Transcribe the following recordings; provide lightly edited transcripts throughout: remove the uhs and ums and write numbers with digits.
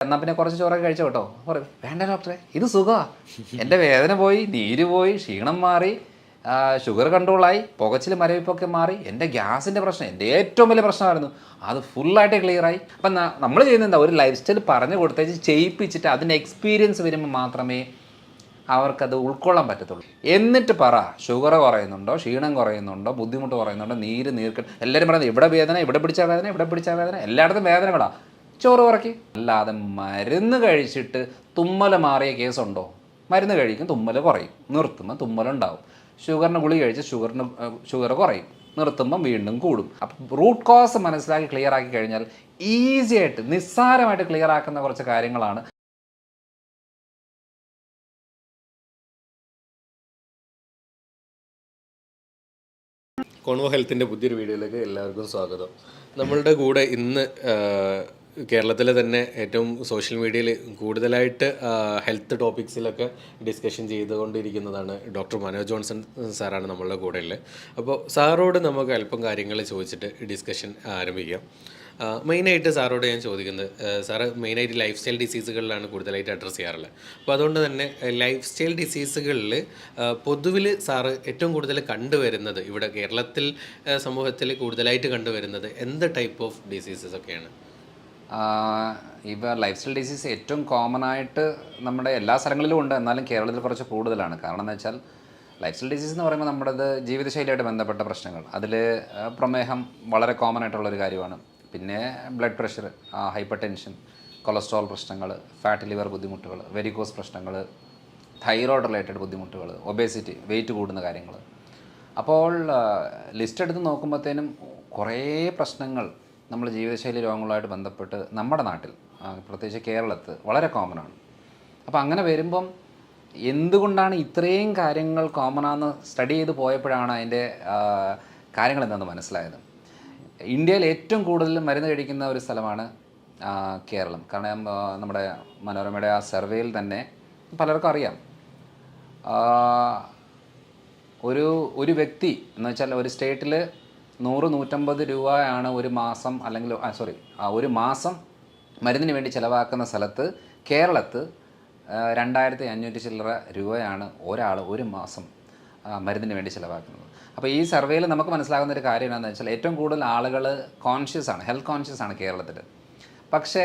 എന്നാൽ പിന്നെ കുറച്ച് ചോറൊക്കെ കഴിച്ചോ കേട്ടോ. പറയും വേണ്ട ഡോക്ടറെ, ഇത് സുഖമാണ്, എൻ്റെ വേദന പോയി, നീര് പോയി, ക്ഷീണം മാറി, ഷുഗർ കൺട്രോളായി, പുകച്ചിൽ മരവിപ്പൊക്കെ മാറി, എൻ്റെ ഗ്യാസിൻ്റെ പ്രശ്നം എൻ്റെ ഏറ്റവും വലിയ പ്രശ്നമായിരുന്നു, അത് ഫുള്ളായിട്ട് ക്ലിയറായി. അപ്പം നമ്മൾ ചെയ്യുന്നത് എന്താ, ഒരു ലൈഫ് സ്റ്റൈൽ പറഞ്ഞു കൊടുത്തേച്ച് ചെയ്യിപ്പിച്ചിട്ട് അതിൻ്റെ എക്സ്പീരിയൻസ് വരുമ്പോൾ മാത്രമേ അവർക്കത് ഉൾക്കൊള്ളാൻ പറ്റത്തുള്ളൂ. എന്നിട്ട് പറ ഷുഗർ കുറയുന്നുണ്ടോ, ക്ഷീണം കുറയുന്നുണ്ടോ, ബുദ്ധിമുട്ട് കുറയുന്നുണ്ടോ, നീർക്കെട്ട്, എല്ലാവരും പറയുന്നത് ഇവിടെ വേദന, ഇവിടെ പിടിച്ചാൽ വേദന, ഇവിടെ പിടിച്ചാൽ വേദന, എല്ലായിടത്തും വേദനകളാണ്, ചോറ് കുറയ്ക്ക്. അല്ലാതെ മരുന്ന് കഴിച്ചിട്ട് തുമ്മൽ മാറിയ കേസുണ്ടോ? മരുന്ന് കഴിക്കും, തുമ്മൽ കുറയും, നിർത്തുമ്പോൾ തുമ്മലുണ്ടാവും. ഷുഗറിന് ഗുളിക കഴിച്ച് ഷുഗർ കുറയും, നിർത്തുമ്പം വീണ്ടും കൂടും. അപ്പം റൂട്ട് കോസ് മനസ്സിലാക്കി ക്ലിയർ ആക്കി കഴിഞ്ഞാൽ ഈസി ആയിട്ട് നിസ്സാരമായിട്ട് ക്ലിയർ ആക്കുന്ന കുറച്ച് കാര്യങ്ങളാണ്. കോൺവോ ഹെൽത്തിൻ്റെ പുതിയൊരു വീഡിയോയിലേക്ക് എല്ലാവർക്കും സ്വാഗതം. നമ്മളുടെ കൂടെ ഇന്ന് കേരളത്തിലെ തന്നെ ഏറ്റവും സോഷ്യൽ മീഡിയയിൽ കൂടുതലായിട്ട് ഹെൽത്ത് ടോപ്പിക്സിലൊക്കെ ഡിസ്കഷൻ ചെയ്തുകൊണ്ടിരിക്കുന്നതാണ് ഡോക്ടർ മനോജ് ജോൺസൺ സാറാണ് നമ്മളുടെ കൂടെ ഉള്ളത്. അപ്പോൾ സാറോട് നമുക്ക് അല്പം കാര്യങ്ങൾ ചോദിച്ചിട്ട് ഡിസ്കഷൻ ആരംഭിക്കാം. മെയിനായിട്ട് സാറോട് ഞാൻ ചോദിക്കുന്നത്, സാറ് മെയിനായിട്ട് ലൈഫ് സ്റ്റൈൽ ഡിസീസുകളിലാണ് കൂടുതലായിട്ട് അഡ്രസ്സ് ചെയ്യാറുള്ളത്. അപ്പോൾ അതുകൊണ്ട് തന്നെ ലൈഫ് സ്റ്റൈൽ ഡിസീസുകളിൽ പൊതുവിൽ സാറ് ഏറ്റവും കൂടുതൽ കണ്ടുവരുന്നത് ഇവിടെ കേരളത്തിൽ സമൂഹത്തിൽ കൂടുതലായിട്ട് കണ്ടുവരുന്നത് എന്ത് ടൈപ്പ് ഓഫ് ഡിസീസസ് ഒക്കെയാണ്? ഇപ്പോൾ ലൈഫ് സ്റ്റൈൽ ഡിസീസ് ഏറ്റവും കോമൺ ആയിട്ട് നമ്മുടെ എല്ലാ സ്ഥലങ്ങളിലും ഉണ്ട്, എന്നാലും കേരളത്തിൽ കുറച്ച് കൂടുതലാണ്. കാരണം എന്ന് വെച്ചാൽ ലൈഫ് സ്റ്റൈൽ ഡിസീസ് എന്ന് പറയുമ്പോൾ നമ്മുടേത് ജീവിതശൈലിയായിട്ട് ബന്ധപ്പെട്ട പ്രശ്നങ്ങൾ. അതിൽ പ്രമേഹം വളരെ കോമൺ ആയിട്ടുള്ളൊരു കാര്യമാണ്. പിന്നെ blood pressure, hyper tension, cholesterol പ്രശ്നങ്ങൾ, ഫാറ്റ് ലിവർ ബുദ്ധിമുട്ടുകൾ, വെരിക്കോസ് പ്രശ്നങ്ങൾ, തൈറോയ്ഡ് റിലേറ്റഡ് ബുദ്ധിമുട്ടുകൾ, ഒബേസിറ്റി, വെയിറ്റ് കൂടുന്ന കാര്യങ്ങൾ. അപ്പോൾ ലിസ്റ്റ് എടുത്ത് നോക്കുമ്പോഴത്തേനും കുറേ പ്രശ്നങ്ങൾ നമ്മൾ ജീവിതശൈലി രോഗങ്ങളുമായിട്ട് ബന്ധപ്പെട്ട് നമ്മുടെ നാട്ടിൽ, പ്രത്യേകിച്ച് കേരളത്തിൽ വളരെ കോമൺ ആണ്. അപ്പോൾ അങ്ങനെ വരുമ്പം എന്തുകൊണ്ടാണ് ഇത്രയും കാര്യങ്ങൾ കോമൺ ആണെന്ന് സ്റ്റഡി ചെയ്ത് പോയപ്പോഴാണ് അതിൻ്റെ കാര്യങ്ങൾ എന്താണെന്ന് മനസ്സിലായത്. ഇന്ത്യയിൽ ഏറ്റവും കൂടുതൽ മരുന്ന് കഴിക്കുന്ന ഒരു സ്ഥലമാണ് കേരളം. കാരണം നമ്മുടെ മനോരമയുടെ ആ സർവേയിൽ തന്നെ പലർക്കും അറിയാം, ഒരു വ്യക്തി എന്ന് വെച്ചാൽ ഒരു സ്റ്റേറ്റിൽ 100-150 രൂപയാണ് ഒരു മാസം, അല്ലെങ്കിൽ ഒരു മാസം മരുന്നിന് വേണ്ടി ചിലവാക്കുന്ന സ്ഥലത്ത് കേരളത്ത് 2500 ചില്ലറ രൂപയാണ് ഒരാൾ ഒരു മാസം മരുന്നിന് വേണ്ടി ചിലവാക്കുന്നത്. അപ്പോൾ ഈ സർവേയിൽ നമുക്ക് മനസ്സിലാകുന്ന ഒരു കാര്യം എന്താണെന്ന് വെച്ചാൽ ഏറ്റവും കൂടുതൽ ആളുകൾ കോൺഷ്യസ് ആണ്, ഹെൽത്ത് കോൺഷ്യസ് ആണ് കേരളത്തിൽ. പക്ഷേ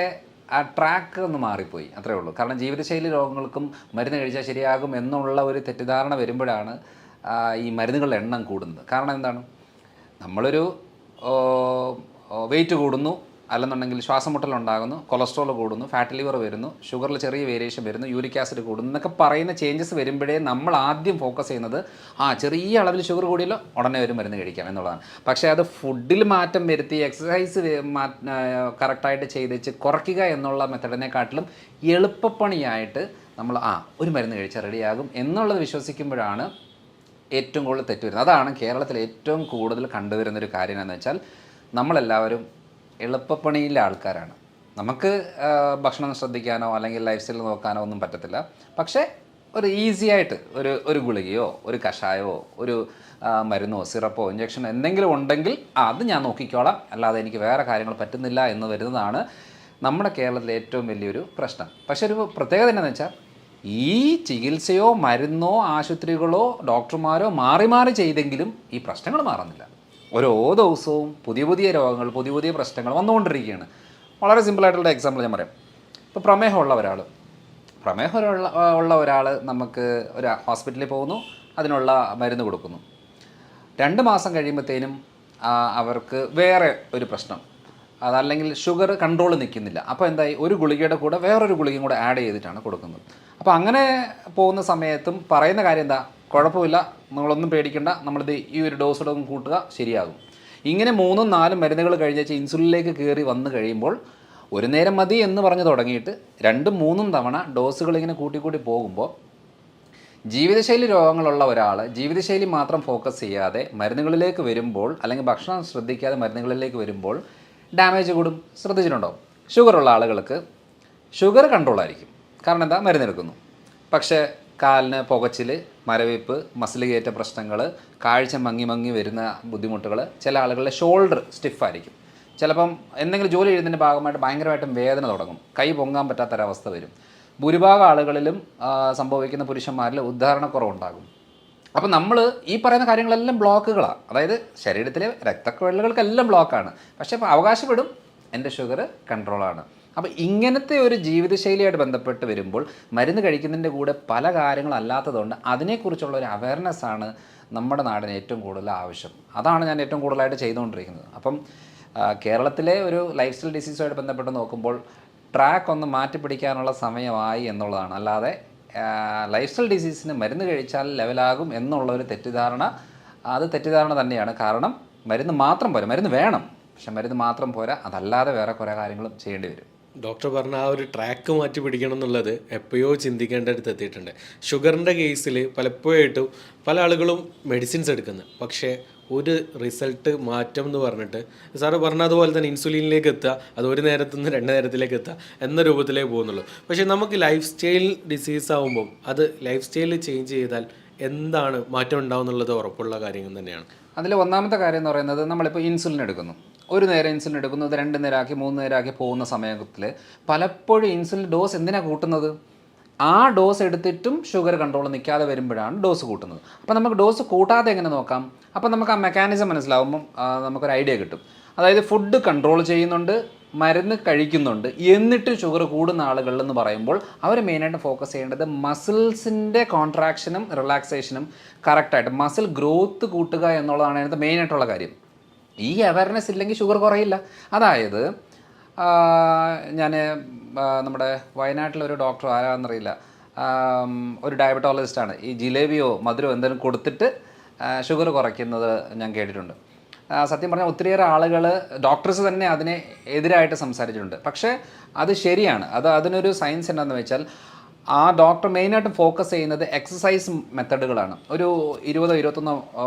ആ ട്രാക്ക് ഒന്ന് മാറിപ്പോയി, അത്രേ ഉള്ളൂ. കാരണം ജീവിതശൈലി രോഗങ്ങൾക്കും മരുന്ന് കഴിച്ചാൽ ശരിയാകും എന്നുള്ള ഒരു തെറ്റിദ്ധാരണ വരുമ്പോഴാണ് ഈ മരുന്നുകളുടെ എണ്ണം കൂടുന്നത്. കാരണം എന്താണ്, നമ്മളൊരു വെയിറ്റ് കൂടുന്നു, അല്ലെന്നുണ്ടെങ്കിൽ ശ്വാസം മുട്ടലുണ്ടാകുന്നു, കൊളസ്ട്രോൾ കൂടുന്നു, ഫാറ്റ് ലിവർ വരുന്നു, ഷുഗറിൽ ചെറിയ വേരിയേഷൻ വരുന്നു, യൂറിക് ആസിഡ് കൂടുന്നു എന്നൊക്കെ പറയുന്ന ചേഞ്ചസ് വരുമ്പോഴേ നമ്മൾ ആദ്യം ഫോക്കസ് ചെയ്യുന്നത് ചെറിയ അളവിൽ ഷുഗർ കൂടിയല്ലോ ഉടനെ ഒരു മരുന്ന് കഴിക്കാം എന്നുള്ളതാണ്. പക്ഷേ അത് ഫുഡിൽ മാറ്റം വരുത്തി എക്സസൈസ് കറക്റ്റായിട്ട് ചെയ്തിച്ച് കുറയ്ക്കുക എന്നുള്ള മെത്തഡിനെക്കാട്ടിലും എളുപ്പപ്പണിയായിട്ട് നമ്മൾ ഒരു മരുന്ന് കഴിച്ചാൽ റെഡിയാകും എന്നുള്ളത് വിശ്വസിക്കുമ്പോഴാണ് ഏറ്റവും കൂടുതൽ തെറ്റ് വരുന്നത്. അതാണ് കേരളത്തിൽ ഏറ്റവും കൂടുതൽ കണ്ടുവരുന്നൊരു കാര്യം എന്ന് വെച്ചാൽ നമ്മളെല്ലാവരും എളുപ്പപ്പണിയിലെ ആൾക്കാരാണ്. നമുക്ക് ഭക്ഷണം ശ്രദ്ധിക്കാനോ അല്ലെങ്കിൽ ലൈഫ് സ്റ്റൈൽ നോക്കാനോ ഒന്നും പറ്റത്തില്ല. പക്ഷേ ഒരു ഈസി ആയിട്ട് ഒരു ഗുളികയോ ഒരു കഷായമോ ഒരു മരുന്നോ സിറപ്പോ ഇഞ്ചക്ഷനോ എന്തെങ്കിലും ഉണ്ടെങ്കിൽ അത് ഞാൻ നോക്കിക്കോളാം, അല്ലാതെ എനിക്ക് വേറെ കാര്യങ്ങൾ പറ്റുന്നില്ല എന്ന് വരുന്നതാണ് നമ്മുടെ കേരളത്തിലെ ഏറ്റവും വലിയൊരു പ്രശ്നം. പക്ഷേ ഒരു പ്രത്യേകത എന്താണെന്ന് വെച്ചാൽ ഈ ചികിത്സയോ മരുന്നോ ആശുപത്രികളോ ഡോക്ടർമാരോ മാറി മാറി ചെയ്തെങ്കിലും ഈ പ്രശ്നങ്ങൾ മാറുന്നില്ല. ഓരോ ദിവസവും പുതിയ പുതിയ രോഗങ്ങൾ, പുതിയ പുതിയ പ്രശ്നങ്ങൾ വന്നുകൊണ്ടിരിക്കുകയാണ്. വളരെ സിമ്പിളായിട്ടുള്ള എക്സാമ്പിൾ ഞാൻ പറയാം. ഇപ്പോൾ പ്രമേഹമുള്ള ഒരാൾ നമുക്ക് ഒരു ഹോസ്പിറ്റലിൽ പോകുന്നു, അതിനുള്ള മരുന്ന് കൊടുക്കുന്നു. 2 മാസം കഴിയുമ്പോഴത്തേനും അവർക്ക് വേറെ ഒരു പ്രശ്നം, അതല്ലെങ്കിൽ ഷുഗർ കൺട്രോൾ നിൽക്കുന്നില്ല. അപ്പോൾ എന്തായി, ഒരു ഗുളികയുടെ കൂടെ വേറൊരു ഗുളികയും കൂടെ ആഡ് ചെയ്തിട്ടാണ് കൊടുക്കുന്നത്. അപ്പോൾ അങ്ങനെ പോകുന്ന സമയത്തും പറയുന്ന കാര്യം എന്താ, കുഴപ്പമില്ല, നിങ്ങളൊന്നും പേടിക്കേണ്ട, നമ്മളിത് ഈ ഒരു ഡോസോടെ കൂട്ടുക ശരിയാകും. ഇങ്ങനെ 3-4 മരുന്നുകൾ കഴിഞ്ഞാൽ ഇൻസുലിനിലേക്ക് കയറി വന്നു കഴിയുമ്പോൾ ഒരു നേരം മതി എന്ന് പറഞ്ഞ് തുടങ്ങിയിട്ട് 2-3 തവണ ഡോസുകൾ ഇങ്ങനെ കൂട്ടിക്കൂട്ടി പോകുമ്പോൾ ജീവിതശൈലി രോഗങ്ങളുള്ള ഒരാൾ ജീവിതശൈലി മാത്രം ഫോക്കസ് ചെയ്യാതെ മരുന്നുകളിലേക്ക് വരുമ്പോൾ, അല്ലെങ്കിൽ ഭക്ഷണം ശ്രദ്ധിക്കാതെ മരുന്നുകളിലേക്ക് വരുമ്പോൾ ഡാമേജ് കൂടും. ശ്രദ്ധിച്ചിട്ടുണ്ടോ? ഷുഗറുള്ള ആളുകൾക്ക് ഷുഗർ കൺട്രോളായിരിക്കും, കാരണം എന്താ, മരുന്നെടുക്കുന്നു. പക്ഷേ കാലിന് പുകച്ചിൽ, മരവിപ്പ്, മസിൽ കയറ്റ പ്രശ്നങ്ങൾ, കാഴ്ച മങ്ങി വരുന്ന ബുദ്ധിമുട്ടുകൾ, ചില ആളുകളുടെ ഷോൾഡർ സ്റ്റിഫായിരിക്കും, ചിലപ്പം എന്തെങ്കിലും ജോലി ചെയ്യുന്നതിൻ്റെ ഭാഗമായിട്ട് ഭയങ്കരമായിട്ടും വേദന തുടങ്ങും, കൈ പൊങ്ങാൻ പറ്റാത്തൊരവസ്ഥ വരും. ഭൂരിഭാഗം ആളുകളിലും സംഭവിക്കുന്ന പുരുഷന്മാരിൽ ഉദ്ധാരണക്കുറവുണ്ടാകും. അപ്പം നമ്മൾ ഈ പറയുന്ന കാര്യങ്ങളെല്ലാം ബ്ലോക്കുകളാണ്, അതായത് ശരീരത്തിലെ രക്തക്കുഴലുകൾക്കെല്ലാം ബ്ലോക്കാണ്. പക്ഷേ ഇപ്പോൾ അവകാശപ്പെടും എൻ്റെ ഷുഗർ കൺട്രോളാണ്. അപ്പോൾ ഇങ്ങനത്തെ ഒരു ജീവിതശൈലിയായിട്ട് ബന്ധപ്പെട്ട് വരുമ്പോൾ മരുന്ന് കഴിക്കുന്നതിൻ്റെ കൂടെ പല കാര്യങ്ങളല്ലാത്തതുകൊണ്ട് അതിനെക്കുറിച്ചുള്ള ഒരു അവയർനെസ്സാണ് നമ്മുടെ നാടിന് ഏറ്റവും കൂടുതൽ ആവശ്യം. അതാണ് ഞാൻ ഏറ്റവും കൂടുതലായിട്ട് ചെയ്തുകൊണ്ടിരിക്കുന്നത്. അപ്പം കേരളത്തിലെ ഒരു ലൈഫ് സ്റ്റൈൽ ഡിസീസുമായിട്ട് ബന്ധപ്പെട്ട് നോക്കുമ്പോൾ ട്രാക്ക് ഒന്ന് മാറ്റിപ്പിടിക്കാനുള്ള സമയമായി എന്നുള്ളതാണ്. അല്ലാതെ ലൈഫ് സ്റ്റൈൽ ഡിസീസിന് മരുന്ന് കഴിച്ചാൽ ലെവലാകും എന്നുള്ള ഒരു തെറ്റിദ്ധാരണ, അത് തെറ്റിദ്ധാരണ തന്നെയാണ്. കാരണം മരുന്ന് മാത്രം പോരാ, മരുന്ന് വേണം, പക്ഷെ മരുന്ന് മാത്രം പോരാ, അതല്ലാതെ വേറെ കുറേ കാര്യങ്ങളും ചെയ്യേണ്ടി വരും. ഡോക്ടർ പറഞ്ഞ ആ ഒരു ട്രാക്ക് മാറ്റി പിടിക്കണം എന്നുള്ളത് എപ്പോഴോ ചിന്തിക്കേണ്ട അടുത്ത് എത്തിയിട്ടുണ്ട്. ഷുഗറിൻ്റെ കേസിൽ പലപ്പോഴായിട്ടും പല ആളുകളും മെഡിസിൻസ് എടുക്കുന്നത്, പക്ഷേ ഒരു റിസൾട്ട് മാറ്റം എന്ന് പറഞ്ഞിട്ട് സാറ് പറഞ്ഞതുപോലെ തന്നെ ഇൻസുലിനിലേക്ക് എത്തുക, അത് ഒരു നേരത്തു നിന്ന് 2 നേരത്തിലേക്ക് എത്തുക എന്ന രൂപത്തിലേ പോകുന്നുള്ളൂ. പക്ഷേ നമുക്ക് ലൈഫ് സ്റ്റൈൽ ഡിസീസ് ആകുമ്പം അത് ലൈഫ് സ്റ്റൈൽ ചേഞ്ച് ചെയ്താൽ എന്താണ് മാറ്റം ഉണ്ടാവും എന്നുള്ളത് ഉറപ്പുള്ള കാര്യങ്ങൾ തന്നെയാണ്. അതിൽ ഒന്നാമത്തെ കാര്യം എന്ന് പറയുന്നത്, നമ്മളിപ്പോൾ ഇൻസുലിൻ എടുക്കുന്നു, ഒരു നേരം ഇൻസുലിൻ എടുക്കുന്നു, അത് 2 നേരമാക്കി 3 നേരമാക്കി പോകുന്ന സമയത്തിൽ പലപ്പോഴും ഇൻസുലിൻ ഡോസ് എന്തിനാണ് കൂട്ടുന്നത്? ആ ഡോസ് എടുത്തിട്ടും ഷുഗർ കൺട്രോൾ നിൽക്കാതെ വരുമ്പോഴാണ് ഡോസ് കൂട്ടുന്നത്. അപ്പോൾ നമുക്ക് ഡോസ് കൂട്ടാതെ എങ്ങനെ നോക്കാം? അപ്പോൾ നമുക്ക് ആ മെക്കാനിസം മനസ്സിലാവുമ്പം നമുക്കൊരു ഐഡിയ കിട്ടും. അതായത് ഫുഡ് കൺട്രോൾ ചെയ്യുന്നുണ്ട്, മരുന്ന് കഴിക്കുന്നുണ്ട്, എന്നിട്ട് ഷുഗർ കൂടുന്ന ആളുകളെന്ന് പറയുമ്പോൾ അവർ മെയിനായിട്ട് ഫോക്കസ് ചെയ്യേണ്ടത് മസിൽസിൻ്റെ കോൺട്രാക്ഷനും റിലാക്സേഷനും കറക്റ്റായിട്ട് മസിൽ ഗ്രോത്ത് കൂട്ടുക എന്നുള്ളതാണ് അതിനകത്ത് മെയിനായിട്ടുള്ള കാര്യം. ഈ അവയർനെസ് ഇല്ലെങ്കിൽ ഷുഗർ കുറയില്ല. അതായത് ഞാൻ നമ്മുടെ വയനാട്ടിലൊരു ഡോക്ടർ ആരാണെന്നറിയില്ല, ഒരു ഡയബറ്റോളജിസ്റ്റാണ്, ഈ ജിലേബിയോ മധുരമോ എന്തെങ്കിലും കൊടുത്തിട്ട് ഷുഗർ കുറയ്ക്കുന്നത് ഞാൻ കേട്ടിട്ടുണ്ട്. സത്യം പറഞ്ഞാൽ ഒത്തിരിയേറെ ആളുകൾ, ഡോക്ടേഴ്സ് തന്നെ അതിനെ എതിരായിട്ട് സംസാരിച്ചിട്ടുണ്ട്. പക്ഷേ അത് ശരിയാണ്. അതിനൊരു സയൻസ് എന്താണെന്ന് വെച്ചാൽ, ആ ഡോക്ടർ മെയിനായിട്ട് ഫോക്കസ് ചെയ്യുന്നത് എക്സസൈസ് മെത്തഡുകളാണ്. ഒരു 20-21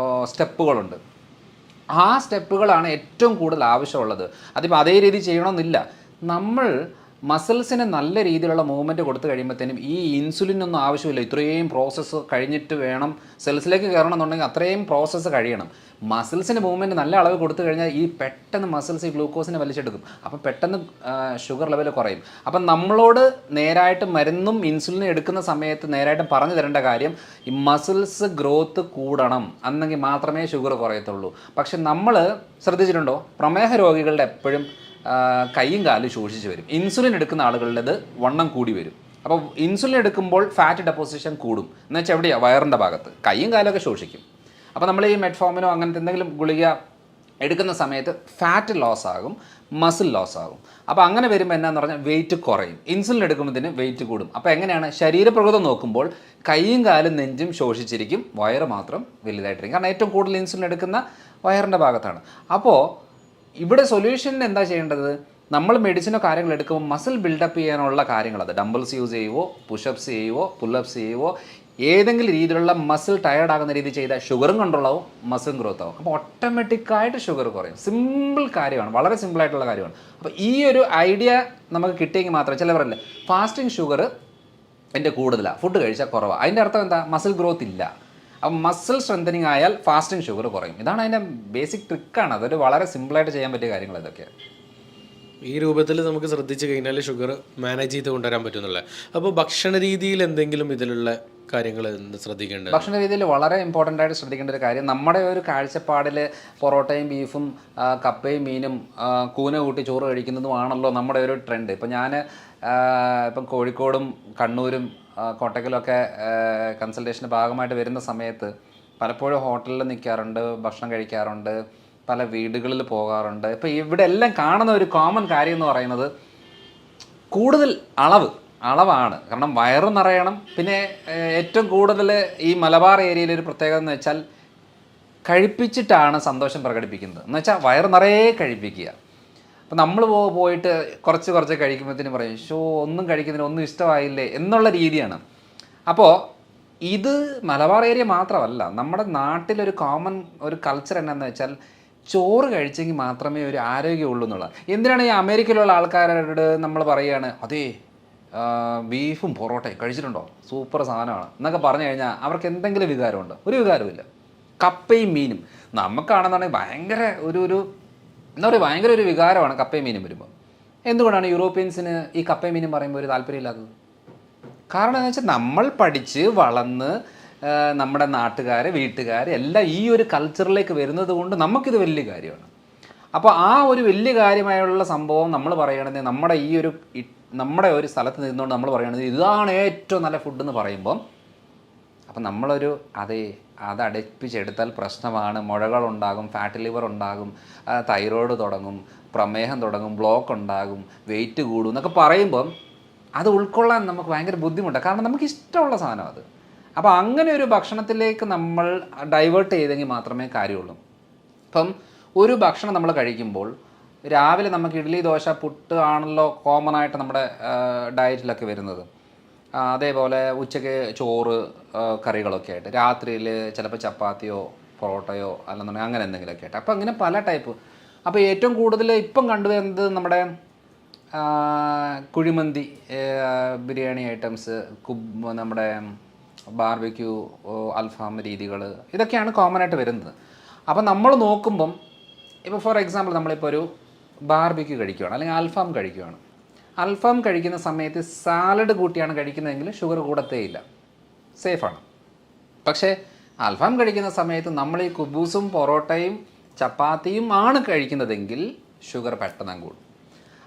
സ്റ്റെപ്പുകളുണ്ട്. ആ സ്റ്റെപ്പുകളാണ് ഏറ്റവും കൂടുതൽ ആവശ്യമുള്ളത്. അതിപ്പോൾ അതേ രീതി ചെയ്യണമെന്നില്ല. നമ്മൾ മസിൽസിന് നല്ല രീതിയിലുള്ള മൂവ്മെൻറ്റ് കൊടുത്തു കഴിയുമ്പോഴത്തേനും ഈ ഇൻസുലിനൊന്നും ആവശ്യമില്ല. ഇത്രയും പ്രോസസ്സ് കഴിഞ്ഞിട്ട് വേണം സെൽസിലേക്ക് കയറണം എന്നുണ്ടെങ്കിൽ അത്രയും പ്രോസസ്സ് കഴിയണം. മസിൽസിന് മൂവ്മെൻറ്റ് നല്ല അളവ് കൊടുത്തു കഴിഞ്ഞാൽ ഈ പെട്ടെന്ന് മസിൽസ് ഈ ഗ്ലൂക്കോസിനെ വലിച്ചെടുക്കും. അപ്പം പെട്ടെന്ന് ഷുഗർ ലെവൽ കുറയും. അപ്പം നമ്മളോട് നേരായിട്ട് മരുന്നും ഇൻസുലിനും എടുക്കുന്ന സമയത്ത് നേരായിട്ട് പറഞ്ഞു തരേണ്ട കാര്യം, ഈ മസിൽസ് ഗ്രോത്ത് കൂടണം, അന്നെങ്കിൽ മാത്രമേ ഷുഗർ കുറയത്തുള്ളൂ. പക്ഷെ നമ്മൾ ശ്രദ്ധിച്ചിട്ടുണ്ടോ, പ്രമേഹ രോഗികളുടെ എപ്പോഴും കൈയും കാലും ശോഷിച്ച് വരും. ഇൻസുലിൻ എടുക്കുന്ന ആളുകളുടേത് വണ്ണം കൂടി വരും. അപ്പോൾ ഇൻസുലിൻ എടുക്കുമ്പോൾ ഫാറ്റ് ഡെപ്പോസിഷൻ കൂടും. എന്ന് വെച്ചാൽ എവിടെയാണ്? വയറിൻ്റെ ഭാഗത്ത്. കൈയും കാലമൊക്കെ ശോഷിക്കും. അപ്പോൾ നമ്മൾ ഈ മെറ്റ്ഫോമിനോ അങ്ങനത്തെ എന്തെങ്കിലും ഗുളിക എടുക്കുന്ന സമയത്ത് ഫാറ്റ് ലോസ് ആകും, മസിൽ ലോസ് ആകും. അപ്പോൾ അങ്ങനെ വരുമ്പോൾ എന്നാന്ന് പറഞ്ഞാൽ വെയിറ്റ് കുറയും. ഇൻസുലിൻ എടുക്കുമ്പോഴത്തേന് വെയിറ്റ് കൂടും. അപ്പോൾ എങ്ങനെയാണ്? ശരീരപ്രകൃതം നോക്കുമ്പോൾ കൈയും കാലും നെഞ്ചും ശോഷിച്ചിരിക്കും, വയറ് മാത്രം വലുതായിട്ടിരിക്കും. കാരണം ഏറ്റവും കൂടുതൽ ഇൻസുലിൻ എടുക്കുന്ന വയറിൻ്റെ ഭാഗത്താണ്. അപ്പോൾ ഇവിടെ സൊല്യൂഷൻ എന്താ ചെയ്യേണ്ടത്? നമ്മൾ മെഡിസിനോ കാര്യങ്ങൾ എടുക്കുമ്പോൾ മസിൽ ബിൽഡപ്പ് ചെയ്യാനുള്ള കാര്യങ്ങൾ, അത് ഡംബിൾസ് യൂസ് ചെയ്യുവോ, പുഷപ്സ് ചെയ്യുവോ, പുല്ലപ്സ് ചെയ്യുവോ, ഏതെങ്കിലും രീതിയിലുള്ള മസിൽ ടയർഡാകുന്ന രീതി ചെയ്താൽ ഷുഗറും കൺട്രോൾ ആവും, മസിലും ഗ്രോത്ത് ആവും. അപ്പോൾ ഓട്ടോമാറ്റിക്കായിട്ട് ഷുഗർ കുറയും. സിമ്പിൾ കാര്യമാണ്, വളരെ സിമ്പിളായിട്ടുള്ള കാര്യമാണ്. അപ്പോൾ ഈ ഒരു ഐഡിയ നമുക്ക് കിട്ടിയെങ്കിൽ മാത്രമേ, ചിലവരല്ലേ ഫാസ്റ്റിംഗ് ഷുഗർ എൻ്റെ കൂടുതലാണ്, ഫുഡ് കഴിച്ചാൽ കുറവാണ്, അതിൻ്റെ അർത്ഥം എന്താ? മസിൽ ഗ്രോത്ത് ഇല്ല. അപ്പം മസിൽ സ്ട്രെങ്തനിങ് ആയാൽ ഫാസ്റ്റിംഗ് ഷുഗർ കുറയും. ഇതാണ് അതിൻ്റെ ബേസിക് ട്രിക്കാണ്. അതൊരു വളരെ സിമ്പിളായിട്ട് ചെയ്യാൻ പറ്റിയ കാര്യങ്ങൾ ഇതൊക്കെയാണ്. ഈ രൂപത്തിൽ നമുക്ക് ശ്രദ്ധിച്ചു കഴിഞ്ഞാൽ ഷുഗർ മാനേജ് ചെയ്ത് കൊണ്ടുവരാൻ പറ്റുന്നില്ല. അപ്പോൾ ഭക്ഷണ രീതിയിൽ എന്തെങ്കിലും ഇതിലുള്ള കാര്യങ്ങൾ ശ്രദ്ധിക്കേണ്ടത്? ഭക്ഷണ രീതിയിൽ വളരെ ഇമ്പോർട്ടൻ്റ് ആയിട്ട് ശ്രദ്ധിക്കേണ്ട ഒരു കാര്യം, നമ്മുടെ ഒരു കാഴ്ചപ്പാടിൽ പൊറോട്ടയും ബീഫും കപ്പയും മീനും കൂന കൂട്ടി ചോറ് കഴിക്കുന്നതുമാണല്ലോ നമ്മുടെ ഒരു ട്രെൻഡ്. ഇപ്പം ഞാൻ ഇപ്പം കോഴിക്കോടും കണ്ണൂരും കോട്ടക്കലൊക്കെ കൺസൾട്ടേഷൻ്റെ ഭാഗമായിട്ട് വരുന്ന സമയത്ത് പലപ്പോഴും ഹോട്ടലിൽ നിൽക്കാറുണ്ട്, ഭക്ഷണം കഴിക്കാറുണ്ട്, പല വീടുകളിൽ പോകാറുണ്ട്. ഇപ്പോൾ ഇവിടെ എല്ലാം കാണുന്ന ഒരു കോമൺ കാര്യം എന്ന് പറയുന്നത് കൂടുതൽ അളവാണ്. കാരണം വയറ് നിറയണം. പിന്നെ ഏറ്റവും കൂടുതൽ ഈ മലബാർ ഏരിയയിലൊരു പ്രത്യേകത എന്ന് വെച്ചാൽ കഴിപ്പിച്ചിട്ടാണ് സന്തോഷം പ്രകടിപ്പിക്കുന്നത്. എന്ന് വെച്ചാൽ വയറ് നിറയെ കഴിപ്പിക്കുക. അപ്പം നമ്മൾ പോയിട്ട് കുറച്ച് കഴിക്കുമ്പോഴത്തേനും പറയും, ഒന്നും കഴിക്കുന്നില്ല, ഒന്നും ഇഷ്ടമായില്ലേ എന്നുള്ള രീതിയാണ്. അപ്പോൾ ഇത് മലബാർ ഏരിയ മാത്രമല്ല, നമ്മുടെ നാട്ടിലൊരു കോമൺ ഒരു കൾച്ചർ എന്നാന്ന് വെച്ചാൽ ചോറ് കഴിച്ചെങ്കിൽ മാത്രമേ ഒരു ആരോഗ്യമുള്ളൂ എന്നുള്ളത്. എന്തിനാണ് ഈ അമേരിക്കയിലുള്ള ആൾക്കാരോട് നമ്മൾ പറയുകയാണ്, അതേ ബീഫും പൊറോട്ടയും കഴിച്ചിട്ടുണ്ടോ, സൂപ്പർ സാധനമാണ് എന്നൊക്കെ പറഞ്ഞു കഴിഞ്ഞാൽ അവർക്ക് എന്തെങ്കിലും വികാരമുണ്ടോ? ഒരു വികാരമില്ല. കപ്പയും മീനും നമുക്കാണെന്നുണ്ടെങ്കിൽ ഭയങ്കര ഒരു എന്താ പറയുക, ഭയങ്കര ഒരു വികാരമാണ് കപ്പയും മീനും വരുമ്പോൾ. എന്തുകൊണ്ടാണ് യൂറോപ്യൻസിന് ഈ കപ്പയും മീനും പറയുമ്പോൾ ഒരു താല്പര്യമില്ലാത്തത്? കാരണം എന്ന് വെച്ചാൽ നമ്മൾ പഠിച്ച് വളർന്ന് നമ്മുടെ നാട്ടുകാർ വീട്ടുകാർ എല്ലാം ഈ ഒരു കൾച്ചറിലേക്ക് വരുന്നത് കൊണ്ട് നമുക്കിത് വലിയ കാര്യമാണ്. അപ്പോൾ ആ ഒരു വലിയ കാര്യമായുള്ള സംഭവം നമ്മൾ പറയുകയാണെങ്കിൽ നമ്മുടെ ഒരു സ്ഥലത്ത് നിന്നുകൊണ്ട് നമ്മൾ പറയുകയാണെങ്കിൽ ഇതാണ് ഏറ്റവും നല്ല ഫുഡ് എന്ന് പറയുമ്പം അപ്പം നമ്മളൊരു അത് അടപ്പിച്ചെടുത്താൽ പ്രശ്നമാണ്. മുഴകളുണ്ടാകും, ഫാറ്റ് ലിവർ ഉണ്ടാകും, തൈറോയ്ഡ് തുടങ്ങും, പ്രമേഹം തുടങ്ങും, ബ്ലോക്ക് ഉണ്ടാകും, വെയിറ്റ് കൂടും എന്നൊക്കെ പറയുമ്പം അത് ഉൾക്കൊള്ളാൻ നമുക്ക് ഭയങ്കര ബുദ്ധിമുട്ടാണ്. കാരണം നമുക്ക് ഇഷ്ടമുള്ള സാധനം അത്. അപ്പോൾ അങ്ങനെ ഒരു ഭക്ഷണത്തിലേക്ക് നമ്മൾ ഡൈവേർട്ട് ചെയ്തെങ്കിൽ മാത്രമേ കാര്യമുള്ളൂ. ഇപ്പം ഒരു ഭക്ഷണം നമ്മൾ കഴിക്കുമ്പോൾ രാവിലെ നമുക്ക് ഇഡ്ഡലി ദോശ പുട്ട് ആണല്ലോ കോമൺ ആയിട്ട് നമ്മുടെ ഡയറ്റിലൊക്കെ വരുന്നത്. അതേപോലെ ഉച്ചയ്ക്ക് ചോറ് കറികളൊക്കെ ആയിട്ട്, രാത്രിയിൽ ചിലപ്പോൾ ചപ്പാത്തിയോ പൊറോട്ടയോ അല്ലെന്നുണ്ടെങ്കിൽ അങ്ങനെ എന്തെങ്കിലുമൊക്കെ ആയിട്ട്. അപ്പോൾ അങ്ങനെ പല ടൈപ്പ്. അപ്പോൾ ഏറ്റവും കൂടുതൽ ഇപ്പം കണ്ടുവരുന്നത് നമ്മുടെ കുഴിമന്തി, ബിരിയാണി ഐറ്റംസ്, നമ്മുടെ ബാർബിക്യൂ, അൽഫാം രീതികൾ, ഇതൊക്കെയാണ് കോമൺ ആയിട്ട് വരുന്നത്. അപ്പം നമ്മൾ നോക്കുമ്പം ഇപ്പോൾ ഫോർ എക്സാമ്പിൾ നമ്മളിപ്പോൾ ഒരു ബാർബിക്യൂ കഴിക്കുകയാണ് അല്ലെങ്കിൽ അൽഫാം കഴിക്കുകയാണ്. അൽഫാം കഴിക്കുന്ന സമയത്ത് സാലഡ് കൂട്ടിയാണ് കഴിക്കുന്നതെങ്കിൽ ഷുഗർ കൂടത്തേയില്ല, സേഫാണ്. പക്ഷേ അൽഫാം കഴിക്കുന്ന സമയത്ത് നമ്മൾ ഈ കുബൂസും പൊറോട്ടയും ചപ്പാത്തിയും ആണ് കഴിക്കുന്നതെങ്കിൽ ഷുഗർ പെട്ടെന്ന് കൂടും.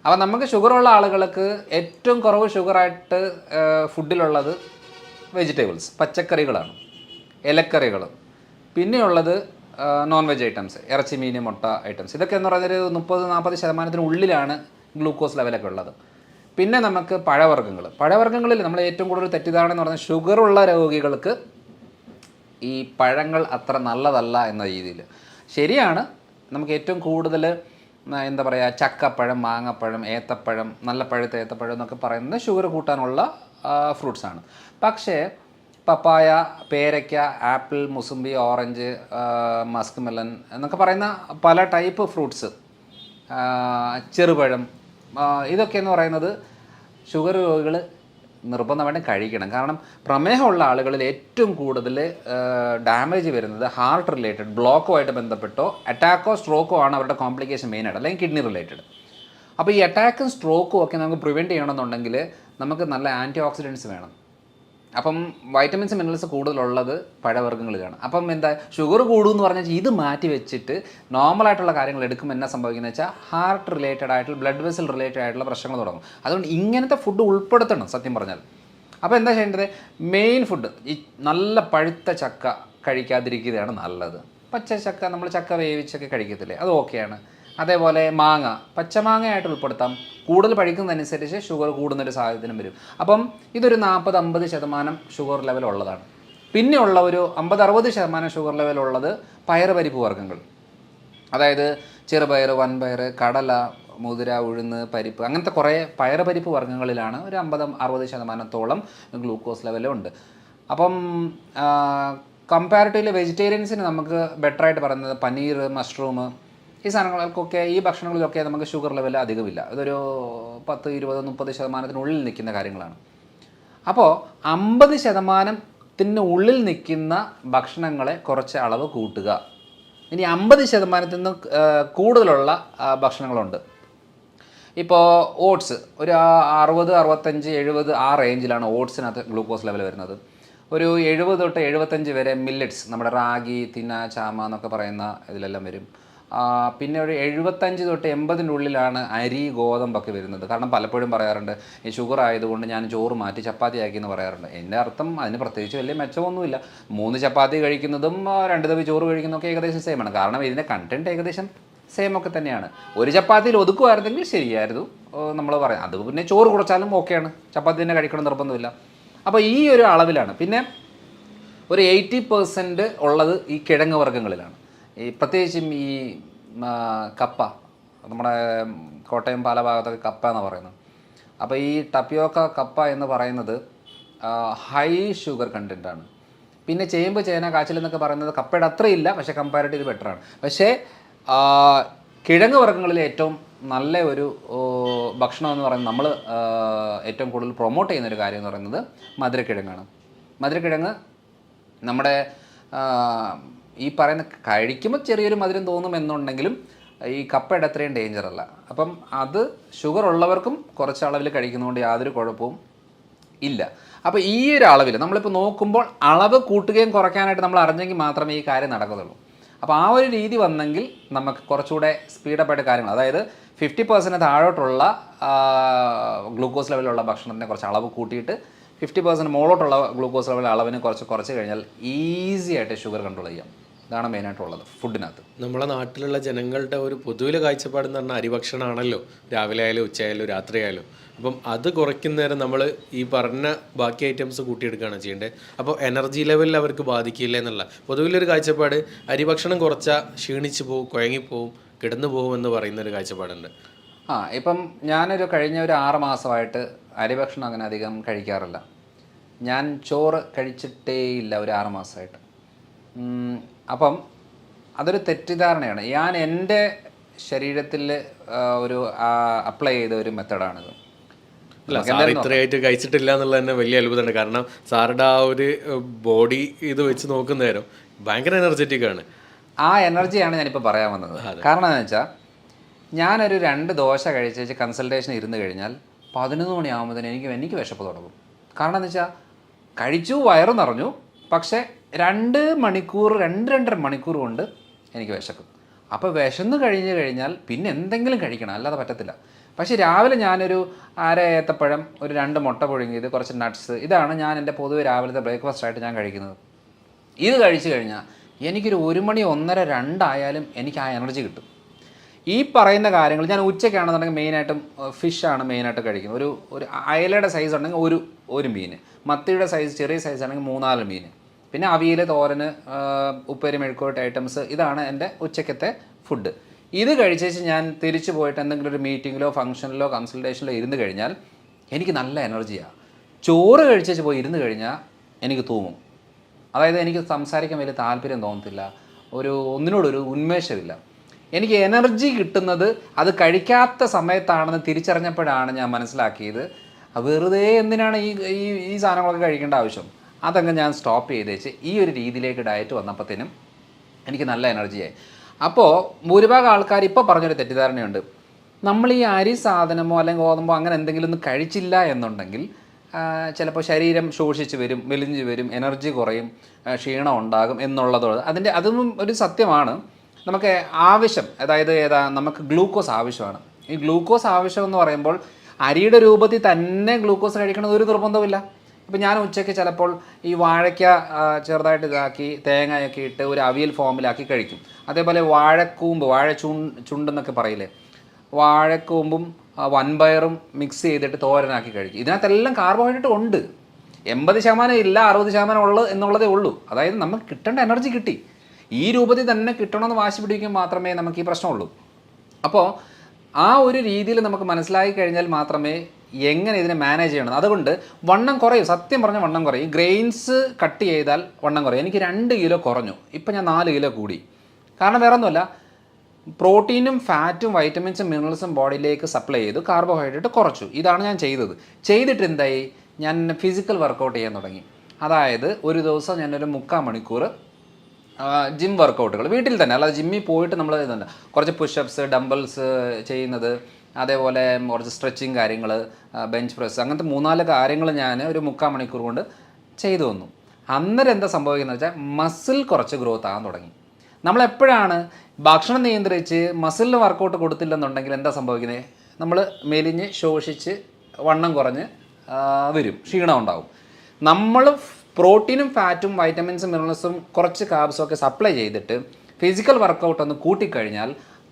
അപ്പോൾ നമുക്ക് ഷുഗറുള്ള ആളുകൾക്ക് ഏറ്റവും കുറവ് ഷുഗറായിട്ട് ഫുഡിലുള്ളത് വെജിറ്റബിൾസ്, പച്ചക്കറികളാണ്, ഇലക്കറികൾ. പിന്നെയുള്ളത് നോൺ വെജ് ഐറ്റംസ്, ഇറച്ചി, മീൻ, മുട്ട ഐറ്റംസ്. ഇതൊക്കെ എന്ന് പറയുന്നൊരു 30-40% ഉള്ളിലാണ് ഗ്ലൂക്കോസ് ലെവലൊക്കെ ഉള്ളത്. പിന്നെ നമുക്ക് പഴവർഗ്ഗങ്ങളിൽ നമ്മൾ ഏറ്റവും കൂടുതൽ തെറ്റിദ്ധാരണ എന്ന് പറഞ്ഞാൽ ഷുഗറുള്ള രോഗികൾക്ക് ഈ പഴങ്ങൾ അത്ര നല്ലതല്ല എന്ന രീതിയിൽ. ശരിയാണ്, നമുക്ക് ഏറ്റവും കൂടുതൽ എന്താ പറയുക, ചക്കപ്പഴം, മാങ്ങപ്പഴം, ഏത്തപ്പഴം, നല്ല പഴുത്ത ഏത്തപ്പഴം എന്നൊക്കെ പറയുന്നത് ഷുഗർ കൂട്ടാനുള്ള ഫ്രൂട്ട്സാണ്. പക്ഷേ പപ്പായ, പേരയ്ക്ക, apple, mosambi, orange, Musk melon എന്നൊക്കെ പറയുന്ന പല ടൈപ്പ് ഫ്രൂട്ട്സ്, ചെറുപഴം, ഇതൊക്കെ എന്ന് പറയുന്നത് ഷുഗർ രോഗികൾ നിർബന്ധമായിട്ടും കഴിക്കണം. കാരണം പ്രമേഹമുള്ള ആളുകളിൽ ഏറ്റവും കൂടുതൽ ഡാമേജ് വരുന്നത് ഹാർട്ട് റിലേറ്റഡ് ബ്ലോക്കുമായിട്ട് ബന്ധപ്പെട്ടോ അറ്റാക്കോ സ്ട്രോക്കോ ആണ് അവരുടെ കോംപ്ലിക്കേഷൻ മെയിനായിട്ട്, അല്ലെങ്കിൽ കിഡ്നി റിലേറ്റഡ്. അപ്പോൾ ഈ അറ്റാക്കും സ്ട്രോക്കും ഒക്കെ നമുക്ക് പ്രിവെൻറ്റ് ചെയ്യണമെന്നുണ്ടെങ്കിൽ നമുക്ക് നല്ല ആൻറ്റി ഓക്സിഡൻസ് വേണം. അപ്പം വൈറ്റമിൻസ് മിനറൽസ് കൂടുതലുള്ളത് പഴവർഗ്ഗങ്ങളിലാണ്. അപ്പം എന്താ ഷുഗർ കൂടുമെന്ന് പറഞ്ഞാൽ ഇത് മാറ്റി വെച്ചിട്ട് നോർമലായിട്ടുള്ള കാര്യങ്ങൾ എടുക്കുമ്പോൾ എന്നാ സംഭവിക്കുന്നത് വെച്ചാൽ ഹാർട്ട് റിലേറ്റഡ് ആയിട്ടുള്ള ബ്ലഡ് വെസൽ റിലേറ്റഡ് ആയിട്ടുള്ള പ്രശ്നങ്ങൾ തുടങ്ങും. അതുകൊണ്ട് ഇങ്ങനത്തെ ഫുഡ് ഉൾപ്പെടുത്തണം സത്യം പറഞ്ഞാൽ. അപ്പോൾ എന്താ ചെയ്യേണ്ടത്, മെയിൻ ഫുഡ് ഈ നല്ല പഴുത്ത ചക്ക കഴിക്കാതിരിക്കുകയാണ് നല്ലത്. പച്ച ചക്ക നമ്മൾ ചക്ക വേവിച്ചൊക്കെ കഴിക്കത്തില്ലേ, അത് ഓക്കെയാണ്. അതേപോലെ മാങ്ങ, പച്ചമാങ്ങയായിട്ട് ഉൾപ്പെടുത്താം. കൂടുതൽ പഴിക്കുന്നതനുസരിച്ച് ഷുഗർ കൂടുന്നൊരു സാഹചര്യം വരും. അപ്പം ഇതൊരു 40-50% ഷുഗർ ലെവൽ ഉള്ളതാണ്. പിന്നെയുള്ള ഒരു 50-60% ഷുഗർ ലെവൽ ഉള്ളത് പയറുപരിപ്പ് വർഗ്ഗങ്ങൾ, അതായത് ചെറുപയർ, വൻപയർ, കടല, മുതിര, ഉഴുന്ന്, പരിപ്പ്, അങ്ങനത്തെ കുറേ പയറുപരിപ്പ് വർഗ്ഗങ്ങളിലാണ് ഒരു 50-60% ഗ്ലൂക്കോസ് ലെവലുണ്ട്. അപ്പം കമ്പാരിറ്റീവ്ലി വെജിറ്റേറിയൻസിന് നമുക്ക് ബെറ്ററായിട്ട് പറയുന്നത് പനീർ, മഷ്റൂം, ഈ സാധനങ്ങൾക്കൊക്കെ, ഈ ഭക്ഷണങ്ങളിലൊക്കെ നമുക്ക് ഷുഗർ ലെവൽ അധികമില്ല. ഇതൊരു 10-20-30% നിൽക്കുന്ന കാര്യങ്ങളാണ്. അപ്പോൾ 50% ഉള്ളിൽ നിൽക്കുന്ന ഭക്ഷണങ്ങളെ കുറച്ച് അളവ് കൂട്ടുക. ഇനി 50% കൂടുതലുള്ള ഭക്ഷണങ്ങളുണ്ട്. ഇപ്പോൾ ഓട്സ് ഒരു 60-65-70 ആ റേഞ്ചിലാണ് ഓട്സിനകത്ത് ഗ്ലൂക്കോസ് ലെവൽ വരുന്നത്. ഒരു 70-75 വരെ മില്ലറ്റ്സ്, നമ്മുടെ റാഗി, തിന, ചാമ എന്നൊക്കെ പറയുന്ന ഇതിലെല്ലാം വരും. പിന്നെ ഒരു 75-80 അരി, ഗോതമ്പൊക്കെ വരുന്നത്. കാരണം പലപ്പോഴും പറയാറുണ്ട് ഈ ഷുഗർ ആയതുകൊണ്ട് ഞാൻ ചോറ് മാറ്റി ചപ്പാത്തി ആക്കി എന്ന് പറയാറുണ്ട്. എൻ്റെ അർത്ഥം അതിന് പ്രത്യേകിച്ച് വലിയ മെച്ചമൊന്നുമില്ല. 3 ചപ്പാത്തി കഴിക്കുന്നതും 2 തവി ചോറ് കഴിക്കുന്നതൊക്കെ ഏകദേശം സെയിമാണ്. കാരണം ഇതിൻ്റെ കണ്ടൻറ്റ് ഏകദേശം സെയിം ഒക്കെ തന്നെയാണ്. ഒരു ചപ്പാത്തിയിൽ ഒതുക്കുമായിരുന്നെങ്കിൽ ശരിയായിരുന്നു നമ്മൾ പറയാം. അത് പിന്നെ ചോറ് കുറച്ചാലും ഓക്കെയാണ്, ചപ്പാത്തി തന്നെ കഴിക്കണം നിർബന്ധമില്ല. അപ്പോൾ ഈ ഒരു അളവിലാണ്. പിന്നെ ഒരു 80% ഉള്ളത് ഈ കിഴങ്ങ് വർഗ്ഗങ്ങളിലാണ്. ഈ പ്രത്യേകിച്ചും ഈ കപ്പ, നമ്മുടെ കോട്ടയം പാല ഭാഗത്തൊക്കെ കപ്പ എന്ന് പറയുന്നത്. അപ്പോൾ ഈ ടപ്പിയോക്ക കപ്പ എന്ന് പറയുന്നത് ഹൈ ഷുഗർ കണ്ടൻറ്റാണ്. പിന്നെ ചേമ്പ്, ചേന, കാച്ചിൽ എന്നൊക്കെ പറയുന്നത് കപ്പയുടെ അത്രയില്ല, പക്ഷേ കമ്പാരിറ്റീവ് ബെറ്ററാണ്. പക്ഷേ കിഴങ്ങ് വർഗ്ഗങ്ങളിൽ ഏറ്റവും നല്ല ഒരു ഭക്ഷണം എന്ന് പറയുന്നത്, നമ്മൾ ഏറ്റവും കൂടുതൽ പ്രൊമോട്ട് ചെയ്യുന്നൊരു കാര്യം എന്ന് പറയുന്നത് മധുരക്കിഴങ്ങാണ്. മധുരക്കിഴങ്ങ് നമ്മുടെ ഈ പറയുന്ന കഴിക്കുമ്പോൾ ചെറിയൊരു മധുരം തോന്നുമെന്നുണ്ടെങ്കിലും ഈ കപ്പയുടെ അത്രയും ഡേഞ്ചർ അല്ല. അപ്പം അത് ഷുഗർ ഉള്ളവർക്കും കുറച്ച് അളവിൽ കഴിക്കുന്നതുകൊണ്ട് യാതൊരു കുഴപ്പവും ഇല്ല. അപ്പോൾ ഈ ഒരു അളവിൽ നമ്മളിപ്പോൾ നോക്കുമ്പോൾ അളവ് കൂട്ടുകയും കുറയ്ക്കാനായിട്ട് നമ്മൾ അറിഞ്ഞെങ്കിൽ മാത്രമേ ഈ കാര്യം നടക്കത്തുള്ളൂ. അപ്പോൾ ആ ഒരു രീതി വന്നെങ്കിൽ നമുക്ക് കുറച്ചുകൂടെ സ്പീഡപ്പായിട്ട് കാര്യങ്ങൾ, അതായത് 50% താഴോട്ടുള്ള ഗ്ലൂക്കോസ് ലെവലുള്ള ഭക്ഷണത്തിനെ കുറച്ച് അളവ് കൂട്ടിയിട്ട് 50% മുകളിലോട്ടുള്ള ഗ്ലൂക്കോസ് ലെവൽ അളവിന് കുറച്ച് കഴിഞ്ഞാൽ ഈസി ആയിട്ട് ഷുഗർ കൺട്രോൾ ചെയ്യാം. ഇതാണ് മെയിനായിട്ടുള്ളത് ഫുഡിനകത്ത്. നമ്മളെ നാട്ടിലുള്ള ജനങ്ങളുടെ ഒരു പൊതുവിലെ കാഴ്ചപ്പാടെന്ന് പറഞ്ഞാൽ അരിഭക്ഷണമാണല്ലോ, രാവിലെ ആയാലും ഉച്ചയായാലും രാത്രി ആയാലും. അപ്പം അത് കുറയ്ക്കുന്നേരം നമ്മൾ ഈ പറഞ്ഞ ബാക്കി ഐറ്റംസ് കൂട്ടിയെടുക്കുകയാണ് ചെയ്യേണ്ടത്. അപ്പോൾ എനർജി ലെവലിൽ അവർക്ക് ബാധിക്കില്ല എന്നുള്ള പൊതുവിലൊരു കാഴ്ചപ്പാട്, അരിഭക്ഷണം കുറച്ചാൽ ക്ഷീണിച്ച് പോവും, കുഴങ്ങിപ്പോവും, കിടന്നു പോകും എന്ന് പറയുന്നൊരു കാഴ്ചപ്പാടുണ്ട്. ഇപ്പം ഞാനൊരു കഴിഞ്ഞ ഒരു 6 മാസമായിട്ട് അരിഭക്ഷണം അങ്ങനെ അധികം കഴിക്കാറില്ല. ഞാൻ ചോറ് കഴിച്ചിട്ടേ ഇല്ല ഒരു 6 മാസമായിട്ട്. അപ്പം അതൊരു തെറ്റിദ്ധാരണയാണ്. ഞാൻ എൻ്റെ ശരീരത്തിൽ ഒരു അപ്ലൈ ചെയ്ത ഒരു മെത്തഡാണിത്. അല്ല, സാർ ഇത്രയായിട്ട് കഴിച്ചിട്ടില്ല എന്നുള്ളത് തന്നെ വലിയ അത്ഭുതമാണ്. കാരണം സാറുടെ ആ ഒരു ബോഡി ഇത് വെച്ച് നോക്കുന്ന നേരം ഭയങ്കര എനർജറ്റിക് ആണ്. ആ എനർജിയാണ് ഞാനിപ്പോൾ പറയാൻ വന്നത്. കാരണം എന്താണെന്ന് വെച്ചാൽ ഞാനൊരു 2 ദോശ കഴിച്ച് കൺസൾട്ടേഷൻ ഇരുന്ന് കഴിഞ്ഞാൽ 11 മണിയാകുമ്പോഴത്തേന് എനിക്ക് വിശപ്പ് തുടങ്ങും. കാരണം എന്താ വെച്ചാൽ കഴിച്ചു, വയറ് നിറഞ്ഞു, പക്ഷേ 2-2.5 മണിക്കൂർ കൊണ്ട് എനിക്ക് വിശക്കും. അപ്പോൾ വിശന്ന് കഴിഞ്ഞാൽ പിന്നെ എന്തെങ്കിലും കഴിക്കണം, അല്ലാതെ പറ്റത്തില്ല. പക്ഷേ രാവിലെ ഞാനൊരു 1/2 ഏത്തപ്പഴം, ഒരു 2 മുട്ട പുഴുങ്ങിയത്, കുറച്ച് നട്ട്സ്, ഇതാണ് ഞാൻ എൻ്റെ പൊതുവെ രാവിലത്തെ ബ്രേക്ക്ഫാസ്റ്റായിട്ട് ഞാൻ കഴിക്കുന്നത്. ഇത് കഴിച്ചു കഴിഞ്ഞാൽ എനിക്കൊരു 1 മണി 1:30 2 ആയാലും എനിക്ക് ആ എനർജി കിട്ടും. ഈ പറയുന്ന കാര്യങ്ങൾ ഞാൻ ഉച്ചയ്ക്കാണെന്നുണ്ടെങ്കിൽ മെയിനായിട്ടും ഫിഷാണ് മെയിനായിട്ട് കഴിക്കുന്നത്. ഒരു അയലയുടെ സൈസ് ഉണ്ടെങ്കിൽ ഒരു മീൻ, മത്തിയുടെ സൈസ് ചെറിയ സൈസ് ആണെങ്കിൽ 3-4 മീൻ, പിന്നെ അവിയൽ, തോരന്, ഉപ്പേരി, മെഴുക്കോട്ട് ഐറ്റംസ്, ഇതാണ് എൻ്റെ ഉച്ചയ്ക്കത്തെ ഫുഡ്. ഇത് കഴിച്ചേച്ച് ഞാൻ തിരിച്ചു പോയിട്ട് എന്തെങ്കിലും ഒരു മീറ്റിങ്ങിലോ ഫംഗ്ഷനിലോ കൺസൾട്ടേഷനിലോ ഇരുന്ന് കഴിഞ്ഞാൽ എനിക്ക് നല്ല എനർജിയാണ്. ചോറ് കഴിച്ചേച്ച് പോയി ഇരുന്ന് കഴിഞ്ഞാൽ എനിക്ക് തൂങ്ങും. അതായത് എനിക്ക് സംസാരിക്കാൻ വലിയ താല്പര്യം തോന്നത്തില്ല, ഒന്നിനോടൊരു ഉന്മേഷമില്ല. എനിക്ക് എനർജി കിട്ടുന്നത് അത് കഴിക്കാത്ത സമയത്താണെന്ന് തിരിച്ചറിഞ്ഞപ്പോഴാണ് ഞാൻ മനസ്സിലാക്കിയത് വെറുതെ എന്തിനാണ് ഈ സാധനങ്ങളൊക്കെ കഴിക്കേണ്ട ആവശ്യം. അതങ്ങ് ഞാൻ സ്റ്റോപ്പ് ചെയ്തേച്ച് ഈ ഒരു രീതിയിലേക്ക് ഡയറ്റ് വന്നപ്പോഴത്തേനും എനിക്ക് നല്ല എനർജിയായി. അപ്പോൾ ഭൂരിഭാഗം ആൾക്കാർ ഇപ്പോൾ പറഞ്ഞൊരു തെറ്റിദ്ധാരണയുണ്ട്, നമ്മൾ ഈ അരി സാധനമോ അല്ലെങ്കിൽ ഗോതമ്പോ അങ്ങനെ എന്തെങ്കിലും ഒന്നും കഴിച്ചില്ല എന്നുണ്ടെങ്കിൽ ചിലപ്പോൾ ശരീരം ശോഷിച്ച് വരും, മെലിഞ്ഞ് വരും, എനർജി കുറയും, ക്ഷീണം ഉണ്ടാകും എന്നുള്ളതോട് അതൊന്നും ഒരു സത്യമാണ്. നമുക്ക് ആവശ്യം, അതായത് നമുക്ക് ഗ്ലൂക്കോസ് ആവശ്യമാണ്. ഈ ഗ്ലൂക്കോസ് ആവശ്യം എന്ന് പറയുമ്പോൾ അരിയുടെ രൂപത്തിൽ തന്നെ ഗ്ലൂക്കോസ് കഴിക്കണമെന്ന് ഒരു നിർബന്ധമില്ല. ഇപ്പം ഞാൻ ഉച്ചയ്ക്ക് ചിലപ്പോൾ ഈ വാഴയ്ക്ക ചെറുതായിട്ട് ഇതാക്കി തേങ്ങയൊക്കെ ഇട്ട് ഒരു അവിയൽ ഫോമിലാക്കി കഴിക്കും. അതേപോലെ വാഴക്കൂമ്പ്, ചുണ്ടെന്നൊക്കെ പറയില്ലേ, വാഴക്കൂമ്പും വൻപയറും മിക്സ് ചെയ്തിട്ട് തോരനാക്കി കഴിക്കും. ഇതിനകത്തെല്ലാം കാർബോഹൈഡ്രേറ്റ് ഉണ്ട്. 80% ഇല്ല, 60% ഉള്ളത് എന്നുള്ളതേ ഉള്ളൂ. അതായത് നമുക്ക് കിട്ടേണ്ട എനർജി കിട്ടി, ഈ രൂപത്തിൽ തന്നെ കിട്ടണമെന്ന് വാശി പിടിക്കുമ്പോൾ മാത്രമേ നമുക്ക് ഈ പ്രശ്നമുള്ളൂ. അപ്പോൾ ആ ഒരു രീതിയിൽ നമുക്ക് മനസ്സിലാക്കി കഴിഞ്ഞാൽ മാത്രമേ എങ്ങനെ ഇതിനെ മാനേജ് ചെയ്യണം. അതുകൊണ്ട് വണ്ണം കുറയും, സത്യം പറഞ്ഞാൽ വണ്ണം കുറയും. ഗ്രെയിൻസ് കട്ട് ചെയ്താൽ വണ്ണം കുറയും. എനിക്ക് 2 കിലോ കുറഞ്ഞു, ഇപ്പം ഞാൻ 4 കിലോ കൂടി. കാരണം വേറെ ഒന്നുമല്ല, പ്രോട്ടീനും ഫാറ്റും വൈറ്റമിൻസും മിനറൽസും ബോഡിയിലേക്ക് സപ്ലൈ ചെയ്തു, കാർബോഹൈഡ്രേറ്റ് കുറച്ചു. ഇതാണ് ഞാൻ ചെയ്തിട്ട് എന്തായി, ഞാൻ ഫിസിക്കൽ വർക്കൗട്ട് ചെയ്യാൻ തുടങ്ങി. അതായത് ഒരു ദിവസം ഞാനൊരു 3/4 മണിക്കൂർ ജിം വർക്കൗട്ടുകൾ വീട്ടിൽ തന്നെ, അല്ലാതെ ജിമ്മിൽ പോയിട്ട് നമ്മൾ ഇതുണ്ട്, കുറച്ച് പുഷപ്സ്, ഡംബിൾസ് ചെയ്യുന്നത്, അതേപോലെ കുറച്ച് സ്ട്രെച്ചിങ് കാര്യങ്ങൾ, ബെഞ്ച് പ്രസ്, അങ്ങനത്തെ 3-4 കാര്യങ്ങൾ ഞാൻ ഒരു 3/4 മണിക്കൂർ കൊണ്ട് ചെയ്തു വന്നു. അന്നേരം എന്താ സംഭവിക്കുന്നത് വെച്ചാൽ മസിൽ കുറച്ച് ഗ്രോത്ത് ആകാൻ തുടങ്ങി. നമ്മളെപ്പോഴാണ് ഭക്ഷണം നിയന്ത്രിച്ച് മസിലിന് വർക്കൗട്ട് കൊടുത്തില്ലെന്നുണ്ടെങ്കിൽ എന്താ സംഭവിക്കുന്നത്, നമ്മൾ മെലിഞ്ഞ് ശോഷിച്ച് വണ്ണം കുറഞ്ഞ് വരും, ക്ഷീണം ഉണ്ടാവും. നമ്മൾ പ്രോട്ടീനും ഫാറ്റും വൈറ്റമിൻസും മിനറൽസും കുറച്ച് കാർബ്സും ഒക്കെ സപ്ലൈ ചെയ്തിട്ട് ഫിസിക്കൽ വർക്കൗട്ട് ഒന്ന് കൂട്ടിക്കഴിഞ്ഞാൽ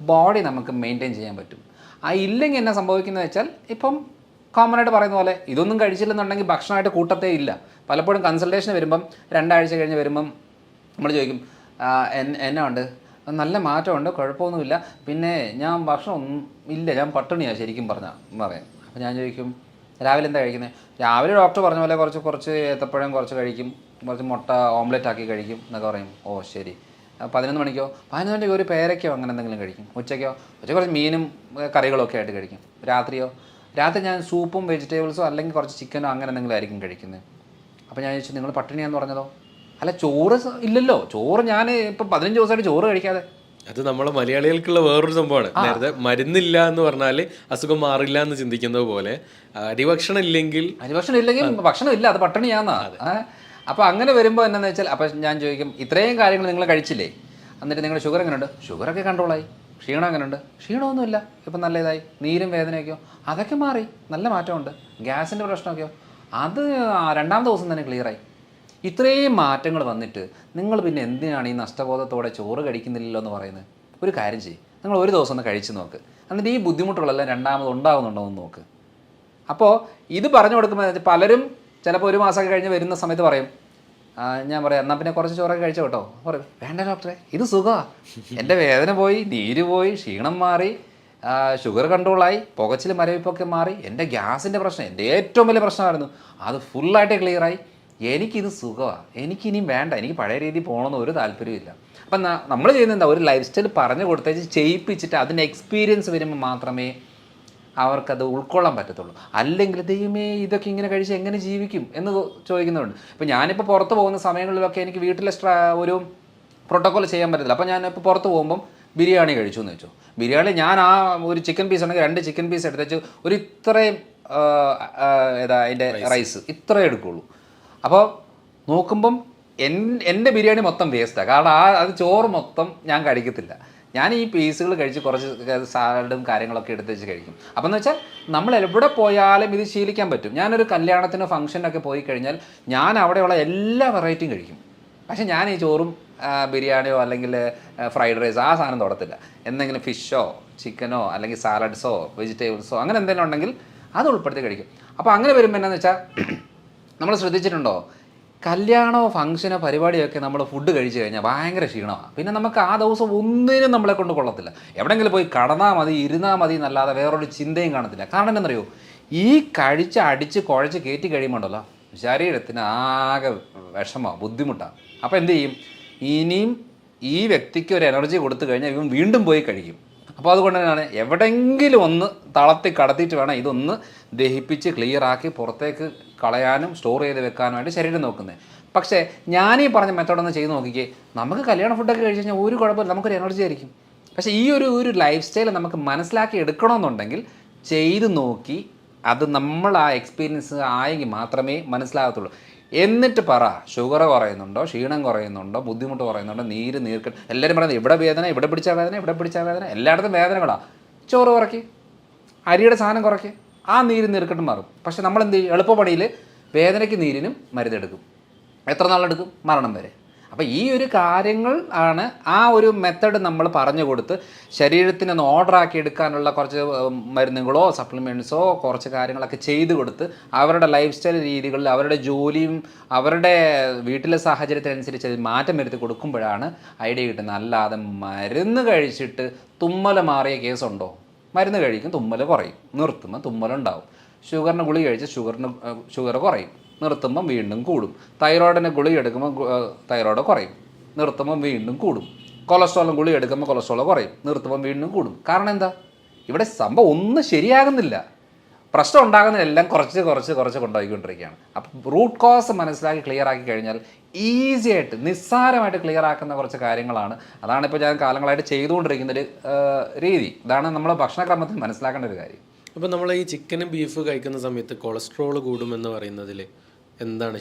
ബോഡി നമുക്ക് മെയിൻറ്റെയിൻ ചെയ്യാൻ പറ്റും. ഇല്ലെങ്കിൽ എന്നാ സംഭവിക്കുന്നത് വെച്ചാൽ, ഇപ്പം കോമൺ ആയിട്ട് പറയുന്ന പോലെ ഇതൊന്നും കഴിച്ചില്ലെന്നുണ്ടെങ്കിൽ ഭക്ഷണമായിട്ട് കൂട്ടത്തേ ഇല്ല. പലപ്പോഴും കൺസൾട്ടേഷൻ വരുമ്പം 2 ആഴ്ച കഴിഞ്ഞ് വരുമ്പം നമ്മൾ ചോദിക്കും, എന്നാ ഉണ്ട്, നല്ല മാറ്റമുണ്ട്, കുഴപ്പമൊന്നുമില്ല, പിന്നെ ഞാൻ ഭക്ഷണം ഒന്നും ഇല്ല, ഞാൻ പട്ടിണിയാണ് ശരിക്കും പറയാം. അപ്പോൾ ഞാൻ ചോദിക്കും, രാവിലെ എന്താ കഴിക്കുന്നത്? രാവിലെ ഡോക്ടർ പറഞ്ഞ പോലെ കുറച്ച് ഏത്തപ്പഴം കുറച്ച് കഴിക്കും, കുറച്ച് മുട്ട ഓംലെറ്റ് ആക്കി കഴിക്കും എന്നൊക്കെ പറയും. ഓ ശരി. 11 മണിക്കോ 11 മണിക്കോ ഒരു പേരയ്ക്കോ അങ്ങനെ എന്തെങ്കിലും കഴിക്കും. ഉച്ചയ്ക്ക് കുറച്ച് മീനും കറികളൊക്കെ ആയിട്ട് കഴിക്കും. രാത്രി ഞാൻ സൂപ്പും വെജിറ്റബിൾസോ അല്ലെങ്കിൽ കുറച്ച് ചിക്കനോ അങ്ങനെ എന്തെങ്കിലും ആയിരിക്കും കഴിക്കുന്നത്. അപ്പോൾ ഞാൻ ചോദിച്ചു, നിങ്ങൾ പട്ടിണിയാന്ന് പറഞ്ഞതോ? അല്ല, ചോറ് ഇല്ലല്ലോ, ചോറ് ഞാൻ ഇപ്പോൾ 15 ദിവസമായിട്ട് ചോറ് കഴിക്കാതെ. അത് നമ്മളെ മലയാളികൾക്കുള്ള വേറൊരു സംഭവമാണ്. നേരത്തെ മരുന്നില്ല എന്ന് പറഞ്ഞാൽ അസുഖം മാറില്ല എന്ന് ചിന്തിക്കുന്നത് പോലെ അരിഭക്ഷണം ഇല്ലെങ്കിൽ ഭക്ഷണം ഇല്ല, അത് പട്ടിണിയാന്നാ. അപ്പോൾ അങ്ങനെ വരുമ്പോൾ എന്നാന്ന് വെച്ചാൽ, അപ്പം ഞാൻ ചോദിക്കും, ഇത്രയും കാര്യങ്ങൾ നിങ്ങൾ കഴിച്ചില്ലേ, എന്നിട്ട് നിങ്ങളുടെ ഷുഗർ എങ്ങനെയുണ്ട്? ഷുഗറൊക്കെ കൺട്രോളായി. ക്ഷീണം എങ്ങനെയുണ്ട്? ക്ഷീണമൊന്നുമില്ല, ഇപ്പം നല്ല ഇതായി. നീരും വേദനയൊക്കെയോ അതൊക്കെ മാറി, നല്ല മാറ്റമുണ്ട്. ഗ്യാസിൻ്റെ പ്രശ്നമൊക്കെയോ അത് 2-ാമത്തെ ദിവസം തന്നെ ക്ലിയറായി. ഇത്രയും മാറ്റങ്ങൾ വന്നിട്ട് നിങ്ങൾ പിന്നെ എന്തിനാണ് ഈ നഷ്ടബോധത്തോടെ ചോറ് കഴിക്കുന്നില്ലല്ലോ എന്ന് പറയുന്നത്? ഒരു കാര്യം ചെയ്യും, നിങ്ങൾ ഒരു ദിവസം ഒന്ന് കഴിച്ച് നോക്ക്, എന്നിട്ട് ഈ ബുദ്ധിമുട്ടുകളെല്ലാം 2-ാമത് ഉണ്ടാകുന്നുണ്ടോ എന്ന് നോക്ക്. അപ്പോൾ ഇത് പറഞ്ഞു കൊടുക്കുമ്പോൾ പലരും ചിലപ്പോൾ 1 മാസമൊക്കെ കഴിഞ്ഞ് വരുന്ന സമയത്ത് പറയും, ഞാൻ പറയാം എന്നാൽ പിന്നെ കുറച്ച് ചോറൊക്കെ കഴിച്ചോ കേട്ടോ. പറയും വേണ്ട ഡോക്ടറെ, ഇത് സുഖമാണ്, എൻ്റെ വേദന പോയി, നീര് പോയി, ക്ഷീണം മാറി, ഷുഗർ കൺട്രോളായി, പുകച്ചിൽ മരവിപ്പൊക്കെ മാറി, എൻ്റെ ഗ്യാസിൻ്റെ പ്രശ്നം എൻ്റെ ഏറ്റവും വലിയ പ്രശ്നമായിരുന്നു, അത് ഫുള്ളായിട്ട് ക്ലിയറായി, എനിക്കിത് സുഖമാണ്, എനിക്കിനിയും വേണ്ട, എനിക്ക് പഴയ രീതിയിൽ പോകണമെന്ന് ഒരു താല്പര്യമില്ല. അപ്പം നമ്മൾ ചെയ്യുന്നത് എന്താ, ഒരു ലൈഫ് സ്റ്റൈൽ പറഞ്ഞു കൊടുത്തേച്ച് ചെയ്യിപ്പിച്ചിട്ട് അതിൻ്റെ എക്സ്പീരിയൻസ് വരുമ്പോൾ മാത്രമേ അവർക്കത് ഉൾക്കൊള്ളാൻ പറ്റത്തുള്ളൂ. അല്ലെങ്കിൽ ദൈവമേ ഇതൊക്കെ ഇങ്ങനെ കഴിച്ച് എങ്ങനെ ജീവിക്കും എന്ന് ചോദിക്കുന്നുണ്ട്. ഇപ്പം ഞാനിപ്പോൾ പുറത്ത് പോകുന്ന സമയങ്ങളിലൊക്കെ എനിക്ക് വീട്ടിലെ ഒരു പ്രോട്ടോക്കോൾ ചെയ്യാൻ പറ്റത്തില്ല. അപ്പോൾ ഞാനിപ്പോൾ പുറത്ത് പോകുമ്പം ബിരിയാണി കഴിച്ചു എന്ന് വെച്ചു. ബിരിയാണി ഞാൻ ആ ഒരു ചിക്കൻ പീസ് ഉണ്ടെങ്കിൽ 2 ചിക്കൻ പീസ് എടുത്തേച്ച് ഒരു ഇത്രയും അതിൻ്റെ റൈസ് ഇത്രയും എടുക്കുകയുള്ളൂ. അപ്പോൾ നോക്കുമ്പം എൻ്റെ ബിരിയാണി മൊത്തം വേസ്റ്റാണ്. കാരണം അത് ചോറ് മൊത്തം ഞാൻ കഴിക്കത്തില്ല. ഞാൻ ഈ പീസുകൾ കഴിച്ച് കുറച്ച് സാലഡും കാര്യങ്ങളൊക്കെ എടുത്ത് വെച്ച് കഴിക്കും. അപ്പം എന്ന് വെച്ചാൽ നമ്മൾ എവിടെ പോയാലും ഇത് ശീലിക്കാൻ പറ്റും. ഞാനൊരു കല്യാണത്തിനോ ഫംഗ്ഷനൊക്കെ പോയി കഴിഞ്ഞാൽ ഞാൻ അവിടെയുള്ള എല്ലാ വെറൈറ്റിയും കഴിക്കും. പക്ഷേ ഞാൻ ഈ ചോറും ബിരിയാണിയോ അല്ലെങ്കിൽ ഫ്രൈഡ് റൈസോ ആ സാധനം തൊടത്തില്ല. എന്തെങ്കിലും ഫിഷോ ചിക്കനോ അല്ലെങ്കിൽ സാലഡ്സോ വെജിറ്റബിൾസോ അങ്ങനെ എന്തെങ്കിലും ഉണ്ടെങ്കിൽ അത് ഉൾപ്പെടുത്തി കഴിക്കും. അപ്പോൾ അങ്ങനെ വരുമ്പോൾ എന്നാന്ന് വെച്ചാൽ നമ്മൾ ശ്രദ്ധിച്ചിട്ടുണ്ടോ, കല്യാണമോ ഫംഗ്ഷനോ പരിപാടിയൊക്കെ നമ്മൾ ഫുഡ് കഴിച്ച് കഴിഞ്ഞാൽ ഭയങ്കര ക്ഷീണമാണ്. പിന്നെ നമുക്ക് ആ ദിവസം ഒന്നിനും നമ്മളെ കൊണ്ട് കൊള്ളത്തില്ല. എവിടെയെങ്കിലും പോയി കടന്നാൽ മതി, ഇരുന്നാൽ മതി എന്നല്ലാതെ വേറൊരു ചിന്തയും കാണത്തില്ല. കാരണം എന്താണെന്നറിയോ, ഈ കഴിച്ച് അടിച്ച് കുഴച്ച് കയറ്റി കഴിയുമ്പോണ്ടല്ലോ ശരീരത്തിന് ആകെ വിഷമമാണ്, ബുദ്ധിമുട്ടാണ്. അപ്പോൾ എന്ത് ചെയ്യും, ഇനിയും ഈ വ്യക്തിക്ക് ഒരു എനർജി കൊടുത്തു കഴിഞ്ഞാൽ ഇവൻ വീണ്ടും പോയി കഴിക്കും. അപ്പോൾ അതുകൊണ്ട് തന്നെയാണ് എവിടെയെങ്കിലും ഒന്ന് തളർത്തി കടത്തിയിട്ട് വേണം ഇതൊന്ന് ദഹിപ്പിച്ച് ക്ലിയറാക്കി പുറത്തേക്ക് കളയാനും സ്റ്റോർ ചെയ്ത് വെക്കാനുമായിട്ട് ശരീരം നോക്കുന്നത്. പക്ഷേ ഞാനീ പറഞ്ഞ മെത്തേഡൊന്ന് ചെയ്ത് നോക്കിക്കേ, നമുക്ക് കല്യാണ ഫുഡൊക്കെ കഴിച്ച് കഴിഞ്ഞാൽ ഒരു കുഴപ്പമില്ല, നമുക്കൊരു എനർജി ആയിരിക്കും. പക്ഷേ ഈ ഒരു ലൈഫ് സ്റ്റൈൽ നമുക്ക് മനസ്സിലാക്കി എടുക്കണമെന്നുണ്ടെങ്കിൽ ചെയ്ത് നോക്കി അത് നമ്മൾ ആ എക്സ്പീരിയൻസ് ആയെങ്കിൽ മാത്രമേ മനസ്സിലാകത്തുള്ളൂ. എന്നിട്ട് പറ, ഷുഗർ കുറയുന്നുണ്ടോ, ക്ഷീണം കുറയുന്നുണ്ടോ, ബുദ്ധിമുട്ട് കുറയുന്നുണ്ടോ, നീർക്കെട്ട്. എല്ലാവരും പറയുന്നത് ഇവിടെ വേദന, ഇവിടെ പിടിച്ചാൽ വേദന, ഇവിടെ പിടിച്ചാൽ വേദന, എല്ലായിടത്തും വേദനകളാണ്. ചോറ് കുറയ്ക്ക്, അരിയുടെ സാധനം കുറയ്ക്ക്, ആ നീർക്കെട്ടും മാറും. പക്ഷെ നമ്മൾ എന്ത് ചെയ്യും, എളുപ്പപ്പണിയിൽ വേദനയ്ക്ക് നീരിനും മരുന്നെടുക്കും. എത്ര നാളെടുക്കും? മരണം വരെ. അപ്പോൾ ഈ ഒരു കാര്യങ്ങൾ ആണ് ആ ഒരു മെത്തഡ് നമ്മൾ പറഞ്ഞു കൊടുത്ത് ശരീരത്തിനൊന്ന് ഓർഡറാക്കി എടുക്കാനുള്ള കുറച്ച് മരുന്നുകളോ സപ്ലിമെൻറ്റ്സോ കുറച്ച് കാര്യങ്ങളൊക്കെ ചെയ്ത് കൊടുത്ത് അവരുടെ ലൈഫ് സ്റ്റൈൽ രീതികളിൽ അവരുടെ ജോലിയും അവരുടെ വീട്ടിലെ സാഹചര്യത്തിനനുസരിച്ച് അത് മാറ്റം വരുത്തി കൊടുക്കുമ്പോഴാണ് ഐഡിയ കിട്ടുന്നത്. അല്ലാതെ മരുന്ന് കഴിച്ചിട്ട് തുമ്മൽ മാറിയ കേസുണ്ടോ? മരുന്ന് കഴിക്കും, തുമ്മൽ കുറയും, നിർത്തുമ്പോൾ തുമ്മലുണ്ടാവും. ഷുഗറിന് ഗുളിക കഴിച്ച് ഷുഗർ കുറയും, നിർത്തുമ്പം വീണ്ടും കൂടും. തൈറോയിഡിന് ഗുളിക എടുക്കുമ്പോൾ തൈറോയിഡ് കുറയും, നിർത്തുമ്പം വീണ്ടും കൂടും. കൊളസ്ട്രോളിന് ഗുളിക എടുക്കുമ്പോൾ കൊളസ്ട്രോൾ കുറയും, നിർത്തുമ്പം വീണ്ടും കൂടും. കാരണം എന്താ, ഇവിടെ സംഭവം ഒന്നും ശരിയാകുന്നില്ല. പ്രശ്നം ഉണ്ടാകുന്നതെല്ലാം കുറച്ച് കൊണ്ടുപോയിക്കൊണ്ടിരിക്കുകയാണ്. അപ്പം റൂട്ട് കോസ് മനസ്സിലാക്കി ക്ലിയർ ആക്കി കഴിഞ്ഞാൽ ഈസി ആയിട്ട് നിസ്സാരമായിട്ട് ക്ലിയർ ആക്കുന്ന കുറച്ച് കാര്യങ്ങളാണ്. അതാണ് ഇപ്പോൾ ഞാൻ കാലങ്ങളായിട്ട് ചെയ്തുകൊണ്ടിരിക്കുന്നൊരു രീതി. ഇതാണ് നമ്മൾ ഭക്ഷണക്രമത്തിൽ മനസ്സിലാക്കേണ്ട ഒരു കാര്യം. അപ്പോൾ നമ്മൾ ഈ ചിക്കനും ബീഫ് കഴിക്കുന്ന സമയത്ത് കൊളസ്ട്രോൾ കൂടുമെന്ന് പറയുന്നതിൽ എന്താണ്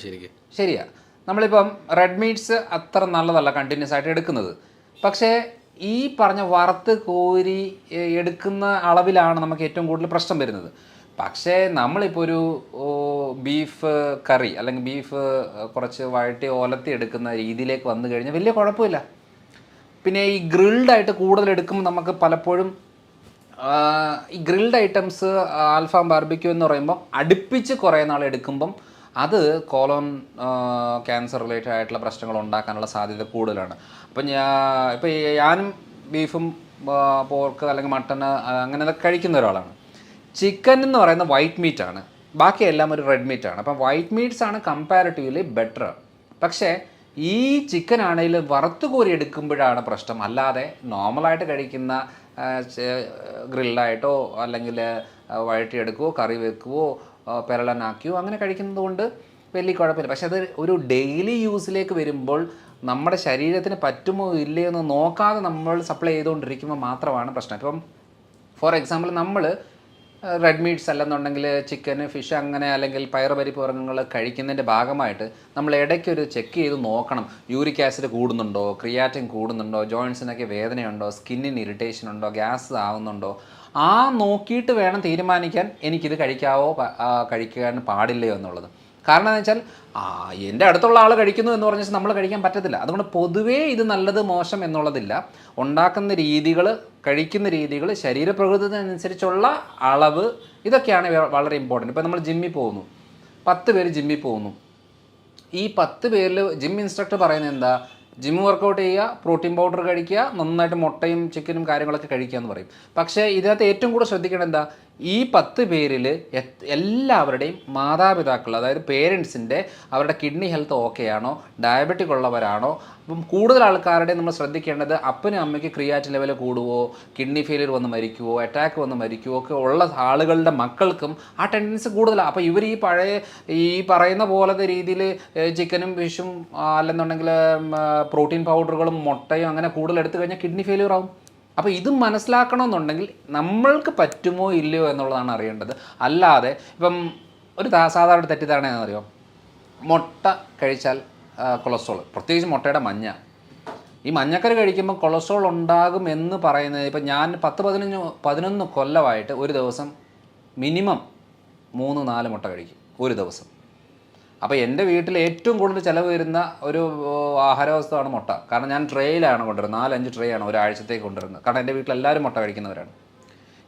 ശരിയാ. നമ്മളിപ്പം റെഡ് മീറ്റ്സ് അത്ര നല്ലതല്ല കണ്ടിന്യൂസ് ആയിട്ട് എടുക്കുന്നത്. പക്ഷേ ഈ പറഞ്ഞ വറുത്ത് കോരി എടുക്കുന്ന അളവിലാണ് നമുക്ക് ഏറ്റവും കൂടുതൽ പ്രശ്നം വരുന്നത്. പക്ഷേ നമ്മളിപ്പോൾ ഒരു ബീഫ് കറി അല്ലെങ്കിൽ ബീഫ് കുറച്ച് വഴറ്റി ഒലത്തി എടുക്കുന്ന രീതിയിലേക്ക് വന്നു കഴിഞ്ഞാൽ വലിയ കുഴപ്പമില്ല. പിന്നെ ഈ ഗ്രിൽഡായിട്ട് കൂടുതൽ എടുക്കുമ്പോൾ നമുക്ക് പലപ്പോഴും ഈ ഗ്രിൽഡ് ഐറ്റംസ് ആൽഫാം ബാർബിക്യൂ എന്ന് പറയുമ്പോൾ അടുപ്പിച്ച് കുറേ നാൾ എടുക്കുമ്പം അത് കോളോൺ ക്യാൻസർ റിലേറ്റഡ് ആയിട്ടുള്ള പ്രശ്നങ്ങൾ ഉണ്ടാക്കാനുള്ള സാധ്യത കൂടുതലാണ്. അപ്പം ഞാനും ബീഫും പോർക്ക് അല്ലെങ്കിൽ മട്ടൺ അങ്ങനെ കഴിക്കുന്ന ഒരാളാണ്. ചിക്കൻ എന്ന് പറയുന്നത് വൈറ്റ് മീറ്റാണ്, ബാക്കിയെല്ലാം ഒരു റെഡ് മീറ്റാണ്. അപ്പം വൈറ്റ് മീറ്റ്സ് ആണ് കമ്പാരിറ്റീവ്ലി ബെറ്റർ. പക്ഷേ ഈ ചിക്കൻ ആണെങ്കിൽ വറുത്ത് കോരി എടുക്കുമ്പോഴാണ് പ്രശ്നം. അല്ലാതെ നോർമലായിട്ട് കഴിക്കുന്ന ഗ്രില്ലായിട്ടോ അല്ലെങ്കിൽ വഴറ്റിയെടുക്കുകയോ കറി വെക്കുകയോ പെരളനാക്കിയോ അങ്ങനെ കഴിക്കുന്നത് കൊണ്ട് വലിയ കുഴപ്പമില്ല. പക്ഷെ അത് ഒരു ഡെയിലി യൂസിലേക്ക് വരുമ്പോൾ നമ്മുടെ ശരീരത്തിന് പറ്റുമോ ഇല്ലയോ എന്ന് നോക്കാതെ നമ്മൾ സപ്ലൈ ചെയ്തുകൊണ്ടിരിക്കുമ്പോൾ മാത്രമാണ് പ്രശ്നം. ഇപ്പം ഫോർ എക്സാമ്പിൾ നമ്മൾ റെഡ് മീറ്റ്സ് അല്ലെന്നുണ്ടെങ്കിൽ ചിക്കന് ഫിഷ് അങ്ങനെ അല്ലെങ്കിൽ പയറുപരിപ്പ് വർഗ്ഗങ്ങൾ കഴിക്കുന്നതിൻ്റെ ഭാഗമായിട്ട് നമ്മൾ ഇടയ്ക്കൊരു ചെക്ക് ചെയ്ത് നോക്കണം. യൂറിക് ആസിഡ് കൂടുന്നുണ്ടോ, ക്രിയാറ്റിൻ കൂടുന്നുണ്ടോ, ജോയിൻസിനൊക്കെ വേദനയുണ്ടോ, സ്കിന്നിന് ഇറിറ്റേഷൻ ഉണ്ടോ, ഗ്യാസ് ആവുന്നുണ്ടോ, ആ നോക്കിയിട്ട് വേണം തീരുമാനിക്കാൻ എനിക്കിത് കഴിക്കാവോ കഴിക്കാൻ പാടില്ലയോ എന്നുള്ളത്. കാരണം എന്ന് വെച്ചാൽ എൻ്റെ അടുത്തുള്ള ആൾ കഴിക്കുന്നു എന്ന് പറഞ്ഞാൽ നമ്മൾ കഴിക്കാൻ പറ്റത്തില്ല. അതുകൊണ്ട് പൊതുവേ ഇത് നല്ലത് മോശം എന്നുള്ളതില്ല. ഉണ്ടാക്കുന്ന രീതികൾ, കഴിക്കുന്ന രീതികൾ, ശരീരപ്രകൃതത്തിനനുസരിച്ചുള്ള അളവ്, ഇതൊക്കെയാണ് വളരെ ഇമ്പോർട്ടൻറ്റ്. ഇപ്പോൾ നമ്മൾ ജിമ്മിൽ പോകുന്നു, 10 പേര് ജിമ്മിൽ പോകുന്നു. ഈ 10 പേരിൽ ജിം ഇൻസ്ട്രക്ടർ പറയുന്നത് എന്താ? ജിം വർക്കൗട്ട് ചെയ്യുക, പ്രോട്ടീൻ പൗഡർ കഴിക്കുക, നന്നായിട്ട് മുട്ടയും ചിക്കനും കാര്യങ്ങളൊക്കെ കഴിക്കുക എന്ന് പറയും. പക്ഷേ ഇതിനകത്ത് ഏറ്റവും കൂടുതൽ ശ്രദ്ധിക്കേണ്ടത് എന്താ? ഈ 10 പേരിൽ എല്ലാവരുടെയും മാതാപിതാക്കൾ, അതായത് പേരൻസിൻ്റെ അവരുടെ കിഡ്നി ഹെൽത്ത് ഓക്കെ ആണോ, ഡയബറ്റിക് ഉള്ളവരാണോ? അപ്പം കൂടുതൽ ആൾക്കാരുടെ നമ്മൾ ശ്രദ്ധിക്കേണ്ടത് അപ്പനും അമ്മയ്ക്ക് ക്രിയാറ്റിൻ ലെവൽ കൂടുവോ, കിഡ്നി ഫെയിലിയർ വന്ന് മരിക്കുവോ, അറ്റാക്ക് വന്ന് മരിക്കുവോ ഒക്കെ ഉള്ള ആളുകളുടെ മക്കൾക്കും ആ ടെൻഡൻസി കൂടുതലാണ്. അപ്പോൾ ഇവർ ഈ പറയുന്ന പോലത്തെ രീതിയിൽ ചിക്കനും ഫിഷും അല്ലെന്നുണ്ടെങ്കിൽ പ്രോട്ടീൻ പൗഡറുകളും മുട്ടയും അങ്ങനെ കൂടുതൽ എടുത്തു കഴിഞ്ഞാൽ കിഡ്നി ഫെയിലിയർ ആവും. അപ്പോൾ ഇത് മനസ്സിലാക്കണമെന്നുണ്ടെങ്കിൽ നമ്മൾക്ക് പറ്റുമോ ഇല്ലയോ എന്നുള്ളതാണ് അറിയേണ്ടത്. അല്ലാതെ ഇപ്പം ഒരു സാധാരണ തെറ്റിദ്ധാരണ എന്നറിയോ, മുട്ട കഴിച്ചാൽ കൊളസ്ട്രോൾ, പ്രത്യേകിച്ച് മുട്ടയുടെ മഞ്ഞ, ഈ മഞ്ഞക്കറി കഴിക്കുമ്പോൾ കൊളസ്ട്രോൾ ഉണ്ടാകും എന്ന് പറയുന്നത്, ഇപ്പം ഞാൻ 10-11 കൊല്ലമായിട്ട് ഒരു ദിവസം മിനിമം 3-4 മുട്ട കഴിക്കും ഒരു ദിവസം. അപ്പോൾ എൻ്റെ വീട്ടിൽ ഏറ്റവും കൂടുതൽ ചിലവ് വരുന്ന ഒരു ആഹാരവസ്തുവാണ് മുട്ട. കാരണം ഞാൻ ട്രേയിലാണ് കൊണ്ടുവരുന്നത്, 4-5 ട്രേ ആണ് ഒരാഴ്ചത്തേക്ക് കൊണ്ടുവരുന്നത്. കാരണം എൻ്റെ വീട്ടിൽ എല്ലാവരും മുട്ട കഴിക്കുന്നവരാണ്.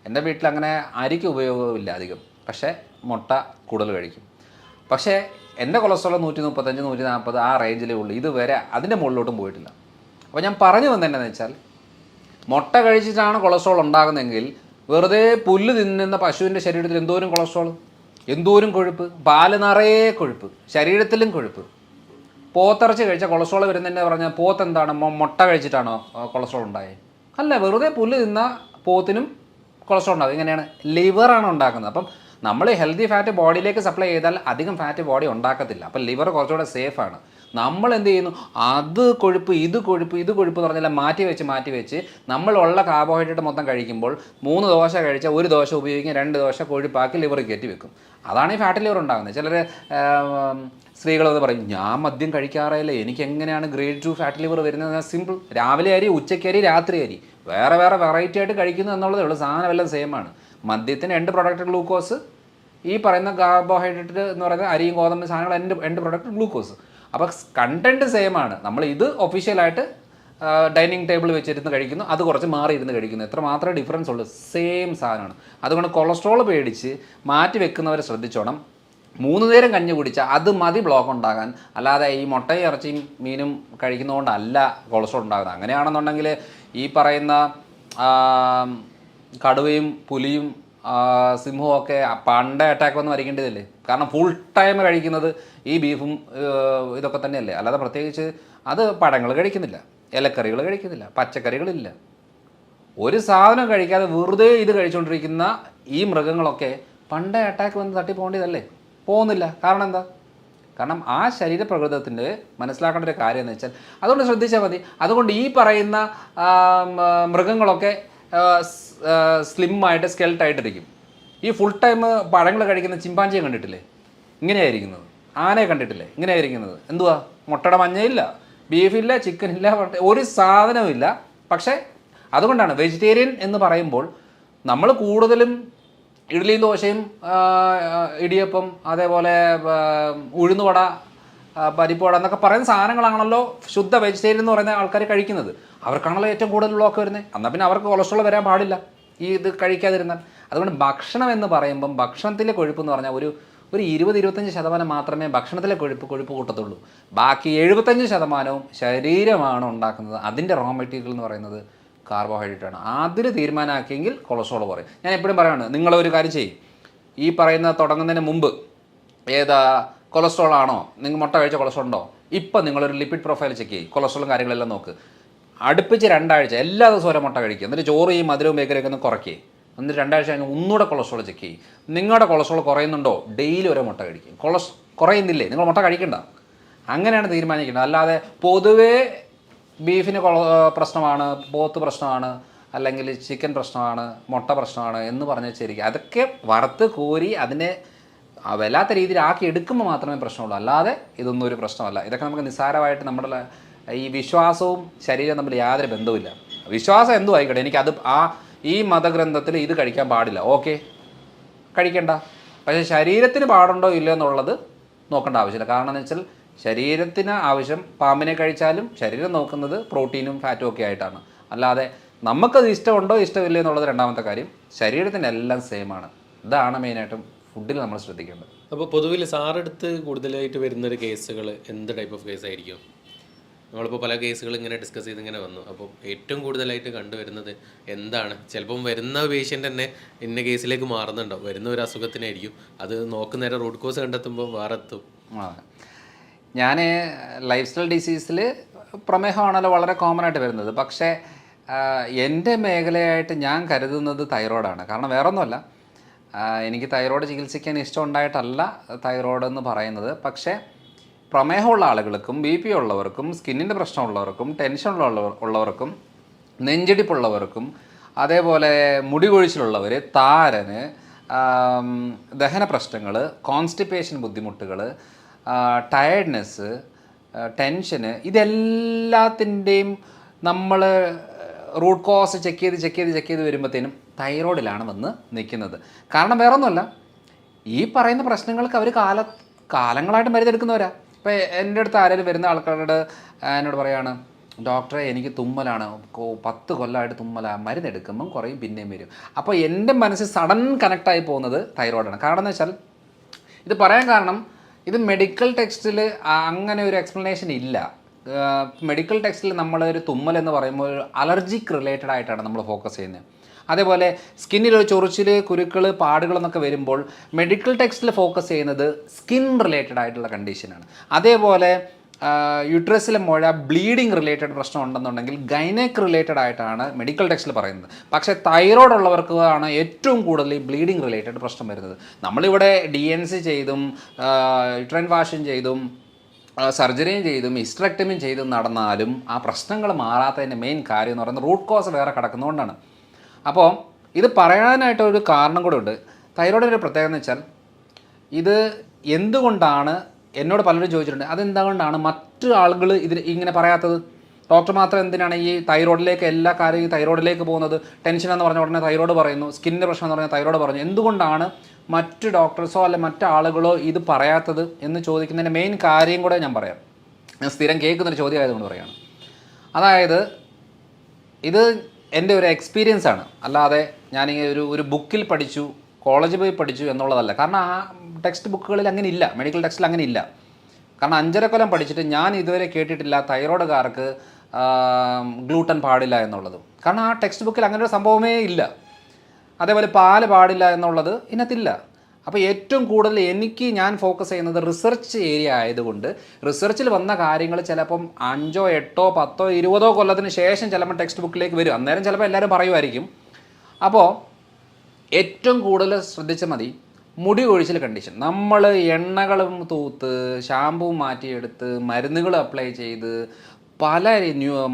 എൻ്റെ വീട്ടിൽ അങ്ങനെ അരിക്ക് ഉപയോഗമില്ല അധികം, പക്ഷേ മുട്ട കൂടുതൽ കഴിക്കും. പക്ഷേ എൻ്റെ കൊളസ്ട്രോൾ 135-140 ആ റേഞ്ചിലേ ഉള്ളൂ. ഇതുവരെ അതിൻ്റെ മുകളിലോട്ടും പോയിട്ടില്ല. അപ്പോൾ ഞാൻ പറഞ്ഞു വന്നതെന്നു വെച്ചാൽ, മുട്ട കഴിച്ചിട്ടാണ് കൊളസ്ട്രോൾ ഉണ്ടാകുന്നതെങ്കിൽ വെറുതെ പുല്ല് തിന്നുന്ന പശുവിൻ്റെ ശരീരത്തിൽ എന്തോരം കൊളസ്ട്രോൾ, എന്തോരം കൊഴുപ്പ്, പാല് നിറയെ കൊഴുപ്പ്, ശരീരത്തിലും കൊഴുപ്പ്. പോത്തിറച്ചി കഴിച്ചാൽ കൊളസ്ട്രോൾ വരുന്നതിൻ്റെ പറഞ്ഞാൽ പോത്ത് എന്താണ്, മുട്ട കഴിച്ചിട്ടാണോ കൊളസ്ട്രോൾ ഉണ്ടായത്? അല്ല, വെറുതെ പുല്ല് തിന്ന പോത്തിനും കൊളസ്ട്രോൾ ഉണ്ടാകും. ഇങ്ങനെയാണ് ലിവറാണ് ഉണ്ടാക്കുന്നത്. അപ്പം നമ്മൾ ഹെൽത്തി ഫാറ്റ് ബോഡിയിലേക്ക് സപ്ലൈ ചെയ്താൽ അധികം ഫാറ്റ് ബോഡി ഉണ്ടാക്കത്തില്ല. അപ്പം ലിവർ കുറച്ചുകൂടെ സേഫാണ്. നമ്മൾ എന്ത് ചെയ്യുന്നു, അത് കൊഴുപ്പ് ഇത് കൊഴുപ്പ് എന്ന് പറഞ്ഞാൽ മാറ്റി വെച്ച് നമ്മളുള്ള കാർബോഹൈഡ്രേറ്റ് മൊത്തം കഴിക്കുമ്പോൾ 3 ദോശ കഴിച്ചാൽ 1 ദോശ ഉപയോഗിക്കും, 2 ദോശ കൊഴുപ്പാക്കി ലിവർ കയറ്റി വെക്കും. അതാണ് ഈ ഫാറ്റ് ലിവർ ഉണ്ടാകുന്നത്. ചിലർ സ്ത്രീകളത് പറയും, ഞാൻ മദ്യം കഴിക്കാറില്ല, എനിക്ക് എങ്ങനെയാണ് ഗ്രേഡ് 2 ഫാറ്റ് ലിവർ വരുന്നത്? സിമ്പിൾ, രാവിലെ അരി, ഉച്ചയ്ക്ക് അരി, രാത്രി അരി, വേറെ വെറൈറ്റി ആയിട്ട് കഴിക്കുന്നു എന്നുള്ളതേ ഉള്ളൂ. സാധനം എല്ലാം സെയിമാണ്. മദ്യത്തിന് എൻഡ് പ്രൊഡക്റ്റ് ഗ്ലൂക്കോസ്, ഈ പറയുന്ന കാർബോഹൈഡ്രേറ്റ് എന്ന് പറയുന്ന അരിയും ഗോതമ്പ് സാധനങ്ങൾ എൻഡ് പ്രൊഡക്റ്റ് ഗ്ലൂക്കോസ്. അപ്പോൾ കണ്ടൻറ്റ് സെയിമാണ്. നമ്മൾ ഇത് ഒഫീഷ്യലായിട്ട് ഡൈനിങ് ടേബിൾ വെച്ചിരുന്ന് കഴിക്കുന്നു, അത് കുറച്ച് മാറി ഇരുന്ന് കഴിക്കുന്നു, എത്ര മാത്രമേ ഡിഫറൻസ് ഉള്ളൂ, സെയിം സാധനമാണ്. അതുകൊണ്ട് കൊളസ്ട്രോൾ പേടിച്ച് മാറ്റി വെക്കുന്നവരെ ശ്രദ്ധിച്ചോണം. 3 നേരം കഞ്ഞി കുടിച്ചാൽ അത് മതി ബ്ലോക്ക് ഉണ്ടാകാൻ. അല്ലാതെ ഈ മുട്ടയും ഇറച്ചിയും മീനും കഴിക്കുന്നതുകൊണ്ടല്ല കൊളസ്ട്രോൾ ഉണ്ടാകുന്നത്. അങ്ങനെയാണെന്നുണ്ടെങ്കിൽ ഈ പറയുന്ന കടുവയും പുലിയും സിംഹവും ഒക്കെ പണ്ടേ അറ്റാക്ക് വന്ന് മരിക്കേണ്ടതല്ലേ? കാരണം ഫുൾ ടൈം കഴിക്കുന്നത് ഈ ബീഫും ഇതൊക്കെ തന്നെയല്ലേ. അല്ലാതെ പ്രത്യേകിച്ച് അത് പഴങ്ങൾ കഴിക്കുന്നില്ല, ഇലക്കറികൾ കഴിക്കുന്നില്ല, പച്ചക്കറികളില്ല, ഒരു സാധനം കഴിക്കാതെ വെറുതെ ഇത് കഴിച്ചുകൊണ്ടിരിക്കുന്ന ഈ മൃഗങ്ങളൊക്കെ പണ്ടേ അറ്റാക്ക് വന്ന് തട്ടി പോകേണ്ടതല്ലേ? പോകുന്നില്ല. കാരണം എന്താ? കാരണം ആ ശരീരപ്രകൃതത്തിൻ്റെ മനസ്സിലാക്കേണ്ട ഒരു കാര്യം എന്ന് വെച്ചാൽ, അതുകൊണ്ട് ശ്രദ്ധിച്ചാൽ മതി. അതുകൊണ്ട് ഈ പറയുന്ന മൃഗങ്ങളൊക്കെ സ്ലിമ്മായിട്ട് സ്കെൽട്ടായിട്ടിരിക്കും. ഈ ഫുൾ ടൈം പഴങ്ങൾ കഴിക്കുന്ന ചിമ്പാഞ്ചിയെ കണ്ടിട്ടില്ലേ? ഇങ്ങനെയായിരിക്കുന്നത്. ആനയെ കണ്ടിട്ടില്ലേ? ഇങ്ങനെയായിരിക്കുന്നത്. എന്തുവാ? മുട്ടയുടെ മഞ്ഞയില്ല, ബീഫില്ല, ചിക്കനില്ല, ഒരു സാധനമില്ല. പക്ഷേ അതുകൊണ്ടാണ് വെജിറ്റേറിയൻ എന്ന് പറയുമ്പോൾ നമ്മൾ കൂടുതലും ഇഡ്ഡലിയും ദോശയും ഇടിയപ്പം, അതേപോലെ ഉഴുന്നുവട, പരിപ്പുവട എന്നൊക്കെ പറയുന്ന സാധനങ്ങളാണല്ലോ ശുദ്ധ വെജിറ്റേറിയൻ എന്ന് പറയുന്ന ആൾക്കാർ കഴിക്കുന്നത്. അവർക്കാണല്ലോ ഏറ്റവും കൂടുതൽ ബ്ലോക്ക് വരുന്നത്. എന്നാൽ പിന്നെ അവർക്ക് കൊളസ്ട്രോൾ വരാൻ പാടില്ല ഈ ഇത് കഴിക്കാതിരുന്നാൽ. അതുകൊണ്ട് ഭക്ഷണം എന്ന് പറയുമ്പം ഭക്ഷണത്തിലെ കൊഴുപ്പ് എന്ന് പറഞ്ഞാൽ ഒരു 20-25% മാത്രമേ ഭക്ഷണത്തിലെ കൊഴുപ്പ് കൂട്ടത്തുള്ളൂ. ബാക്കി 75% ശരീരമാണ് ഉണ്ടാക്കുന്നത്. അതിൻ്റെ റോ മെറ്റീരിയൽ എന്ന് പറയുന്നത് കാർബോഹൈഡ്രേറ്റ് ആണ്. അതിൽ തീരുമാനമാക്കിയെങ്കിൽ കൊളസ്ട്രോൾ കുറയും. ഞാൻ എപ്പോഴും പറയുകയാണ്, നിങ്ങളൊരു കാര്യം ചെയ്യും, ഈ പറയുന്ന തുടങ്ങുന്നതിന് മുമ്പ് ഏതാ കൊളസ്ട്രോൾ ആണോ, നിങ്ങൾ മുട്ട കഴിച്ച കൊളസ്ട്രോൾ ഉണ്ടോ, ഇപ്പം നിങ്ങളൊരു ലിപ്പിഡ് പ്രൊഫൈൽ ചെക്ക് ചെയ്യും, കൊളസ്ട്രോളും കാര്യങ്ങളെല്ലാം നോക്ക്. അടുപ്പിച്ച് 2 ആഴ്ച എല്ലാ ദിവസവും ഓരോ മുട്ട കഴിക്കുക. എന്നിട്ട് ചോറ് ഈ മധുരവും ബേക്കറിയൊക്കെ ഒന്ന് കുറയ്ക്കുക. എന്നിട്ട് 2 ആഴ്ച കഴിഞ്ഞ് ഒന്നുകൂടെ കൊളസ്ട്രോൾ ചെക്ക് ചെയ്യും. നിങ്ങളുടെ കൊളസ്ട്രോൾ കുറയുന്നുണ്ടോ, ഡെയിലി ഓരോ മുട്ട കഴിക്കും. കുറയുന്നില്ലേ, നിങ്ങൾ മുട്ട കഴിക്കണ്ട. അങ്ങനെയാണ് തീരുമാനിക്കേണ്ടത്. അല്ലാതെ പൊതുവേ ബീഫിന് പ്രശ്നമാണ്, പോത്ത് പ്രശ്നമാണ്, അല്ലെങ്കിൽ ചിക്കൻ പ്രശ്നമാണ്, മുട്ട പ്രശ്നമാണ് എന്ന് പറഞ്ഞ് വെച്ചിരിക്കുക. അതൊക്കെ വറുത്ത് കോരി അതിനെ വല്ലാത്ത രീതിയിൽ ആക്കി എടുക്കുമ്പോൾ മാത്രമേ പ്രശ്നമുള്ളൂ. അല്ലാതെ ഇതൊന്നും ഒരു പ്രശ്നമല്ല. ഇതൊക്കെ നമുക്ക് നിസ്സാരമായിട്ട് നമ്മുടെ ഈ വിശ്വാസവും ശരീരവും തമ്മിൽ യാതൊരു ബന്ധവുമില്ല. വിശ്വാസം എന്തും ആയിക്കോട്ടെ, എനിക്കത് ഈ മതഗ്രന്ഥത്തിൽ ഇത് കഴിക്കാൻ പാടില്ല, ഓക്കെ, കഴിക്കണ്ട. പക്ഷേ ശരീരത്തിന് പാടുണ്ടോ ഇല്ലയോ എന്നുള്ളത് നോക്കേണ്ട ആവശ്യമില്ല. കാരണം എന്ന് വെച്ചാൽ ശരീരത്തിന് ആവശ്യം പാമ്പിനെ കഴിച്ചാലും ശരീരം നോക്കുന്നത് പ്രോട്ടീനും ഫാറ്റും ഒക്കെ ആയിട്ടാണ്. അല്ലാതെ നമുക്കത് ഇഷ്ടമുണ്ടോ ഇഷ്ടമില്ല എന്നുള്ളത് രണ്ടാമത്തെ കാര്യം. ശരീരത്തിൻ്റെ എല്ലാം സെയിമാണ്. ഇതാണ് മെയിനായിട്ടും ഫുഡിൽ നമ്മൾ ശ്രദ്ധിക്കേണ്ടത്. അപ്പോൾ പൊതുവിൽ സാറെടുത്ത് കൂടുതലായിട്ട് വരുന്നൊരു കേസുകൾ എന്ത് ടൈപ്പ് ഓഫ് കേസ് ആയിരിക്കും? നമ്മളിപ്പോൾ പല കേസുകൾ ഇങ്ങനെ ഡിസ്കസ് ചെയ്ത് ഇങ്ങനെ വന്നു. അപ്പോൾ ഏറ്റവും കൂടുതലായിട്ട് കണ്ടുവരുന്നത് എന്താണ്? ചിലപ്പം വരുന്ന പേഷ്യൻ്റ് തന്നെ ഇന്ന കേസിലേക്ക് മാറുന്നുണ്ടാവും. വരുന്ന ഒരു അസുഖത്തിനായിരിക്കും, അത് നോക്കുന്നേരം റൂട്ട് കോസ് കണ്ടെത്തുമ്പോൾ വേറെ എത്തും. ഞാൻ ലൈഫ് സ്റ്റൈൽ ഡിസീസിൽ പ്രമേഹമാണല്ലോ വളരെ കോമൺ ആയിട്ട് വരുന്നത്. പക്ഷേ എൻ്റെ മേഖലയായിട്ട് ഞാൻ കരുതുന്നത് തൈറോയ്ഡാണ്. കാരണം വേറൊന്നുമല്ല, എനിക്ക് തൈറോയ്ഡ് ചികിത്സിക്കാൻ ഇഷ്ടം ഉണ്ടായിട്ടല്ല തൈറോയ്ഡ് എന്ന് പറയുന്നത്. പക്ഷേ പ്രമേഹമുള്ള ആളുകൾക്കും ബി പി ഉള്ളവർക്കും സ്കിന്നിൻ്റെ പ്രശ്നമുള്ളവർക്കും ടെൻഷൻ ഉള്ളവർക്കും നെഞ്ചിടിപ്പുള്ളവർക്കും അതേപോലെ മുടി കൊഴിച്ചിലുള്ളവർ, താരന്, ദഹന പ്രശ്നങ്ങൾ, കോൺസ്റ്റിപ്പേഷൻ ബുദ്ധിമുട്ടുകൾ, ടയർഡ്നെസ്, ടെൻഷന്, ഇതെല്ലാത്തിൻ്റെയും നമ്മൾ റൂട്ട് കോസ് ചെക്ക് ചെയ്ത് വരുമ്പോഴത്തേനും തൈറോയ്ഡിലാണ് വന്ന് നിൽക്കുന്നത്. കാരണം വേറൊന്നുമല്ല, ഈ പറയുന്ന പ്രശ്നങ്ങൾക്ക് അവർ കാലങ്ങളായിട്ട് മരുന്നെടുക്കുന്നവരാ. ഇപ്പോൾ എൻ്റെ അടുത്ത് ആരെങ്കിലും വരുന്ന ആൾക്കാരോട് എന്നോട് പറയുകയാണ്, ഡോക്ടറെ എനിക്ക് തുമ്മലാണ്, 10 കൊല്ലമായിട്ട് തുമ്മലാണ്, മരുന്നെടുക്കുമ്പം കുറയും പിന്നെയും വരും. അപ്പോൾ എൻ്റെ മനസ്സിൽ സഡൻ കണക്റ്റായി പോകുന്നത് തൈറോയ്ഡാണ്. കാരണം എന്ന് വെച്ചാൽ ഇത് പറയാൻ കാരണം, ഇത് മെഡിക്കൽ ടെക്സ്റ്റിൽ അങ്ങനെ ഒരു എക്സ്പ്ലനേഷൻ ഇല്ല. മെഡിക്കൽ ടെക്സ്റ്റിൽ നമ്മളൊരു തുമ്മൽ എന്ന് പറയുമ്പോൾ ഒരു അലർജിക്ക് റിലേറ്റഡ് ആയിട്ടാണ് നമ്മൾ ഫോക്കസ് ചെയ്യുന്നത്. അതേപോലെ സ്കിന്നിലൊരു ചൊറിച്ചിൽ, കുരുക്കൾ, പാടുകളെന്നൊക്കെ വരുമ്പോൾ മെഡിക്കൽ ടെക്സ്റ്റിൽ ഫോക്കസ് ചെയ്യുന്നത് സ്കിൻ റിലേറ്റഡ് ആയിട്ടുള്ള കണ്ടീഷനാണ്. അതേപോലെ യൂട്രസിലെ മുഴ, ബ്ലീഡിങ് റിലേറ്റഡ് പ്രശ്നം ഉണ്ടെന്നുണ്ടെങ്കിൽ ഗൈനക്ക് റിലേറ്റഡ് ആയിട്ടാണ് മെഡിക്കൽ ടെക്സ്റ്റിൽ പറയുന്നത്. പക്ഷേ തൈറോയ്ഡ് ഉള്ളവർക്കാണ് ഏറ്റവും കൂടുതൽ ഈ ബ്ലീഡിങ് റിലേറ്റഡ് പ്രശ്നം വരുന്നത്. നമ്മളിവിടെ DNC ചെയ്തും യൂട്രൈൻ വാഷും ചെയ്തും സർജറിയും ചെയ്തും ഹിസ്റ്ററക്ടമിയും ചെയ്തും നടന്നാലും ആ പ്രശ്നങ്ങൾ മാറാത്തതിൻ്റെ മെയിൻ കാര്യം എന്ന് പറയുന്നത് റൂട്ട് കോസ് വേറെ കിടക്കുന്നതുകൊണ്ടാണ്. അപ്പോൾ ഇത് പറയാനായിട്ടൊരു കാരണം കൂടെ ഉണ്ട്. തൈറോയ്ഡിൻ്റെ ഒരു പ്രത്യേകത എന്ന് വെച്ചാൽ, ഇത് എന്തുകൊണ്ടാണ്, എന്നോട് പലരും ചോദിച്ചിട്ടുണ്ട്, അതെന്തുകൊണ്ടാണ് മറ്റു ആളുകൾ ഇതിൽ ഇങ്ങനെ പറയാത്തത്? ഡോക്ടർ മാത്രം എന്തിനാണ് ഈ തൈറോയ്ഡിലേക്ക് എല്ലാ കാര്യവും തൈറോയ്ഡിലേക്ക് പോകുന്നത്? ടെൻഷൻ എന്ന് പറഞ്ഞ ഉടനെ തൈറോയ്ഡ് പറയുന്നു, സ്കിന്നിൻ്റെ പ്രശ്നം എന്ന് പറഞ്ഞാൽ തൈറോയ്ഡ് പറഞ്ഞു. എന്തുകൊണ്ടാണ് മറ്റു ഡോക്ടേഴ്സോ അല്ലെ മറ്റു ആളുകളോ ഇത് പറയാത്തത് എന്ന് ചോദിക്കുന്നതിൻ്റെ മെയിൻ കാര്യം കൂടെ ഞാൻ പറയാം. ഞാൻ സ്ഥിരം കേൾക്കുന്നൊരു ചോദ്യം ആയതുകൊണ്ട് പറയുകയാണ്. അതായത് ഇത് എൻ്റെ ഒരു എക്സ്പീരിയൻസ് ആണ്, അല്ലാതെ ഞാനിങ്ങനെ ഒരു ബുക്കിൽ പഠിച്ചു, കോളേജിൽ പോയി പഠിച്ചു എന്നുള്ളതല്ല. കാരണം ആ ടെക്സ്റ്റ് ബുക്കുകളിൽ അങ്ങനെ ഇല്ല, മെഡിക്കൽ ടെക്സ്റ്റിൽ അങ്ങനെ ഇല്ല. കാരണം 5.5 കൊല്ലം പഠിച്ചിട്ട് ഞാൻ ഇതുവരെ കേട്ടിട്ടില്ല തൈറോയ്ഡുകാർക്ക് ഗ്ലൂട്ടൻ പാടില്ല എന്നുള്ളത്. കാരണം ആ ടെക്സ്റ്റ് ബുക്കിൽ അങ്ങനെ ഒരു സംഭവമേ ഇല്ല. അതേപോലെ പാല് പാടില്ല എന്നുള്ളത് ഇതിനകത്തില്ല. അപ്പോൾ ഏറ്റവും കൂടുതൽ ഞാൻ ഫോക്കസ് ചെയ്യുന്നത് റിസർച്ച് ഏരിയ ആയതുകൊണ്ട് റിസർച്ചിൽ വന്ന കാര്യങ്ങൾ ചിലപ്പം 5, 8, 10, 20 കൊല്ലത്തിന് ശേഷം ചിലപ്പോൾ ടെക്സ്റ്റ് ബുക്കിലേക്ക് വരും. അന്നേരം ചിലപ്പോൾ എല്ലാവരും പറയുമായിരിക്കും. അപ്പോൾ ഏറ്റവും കൂടുതൽ ശ്രദ്ധിച്ചാൽ മതി മുടി കൊഴിച്ചിൽ കണ്ടീഷൻ. നമ്മൾ എണ്ണകളും തൂത്ത് ഷാമ്പൂ മാറ്റിയെടുത്ത് മരുന്നുകൾ അപ്ലൈ ചെയ്ത് പല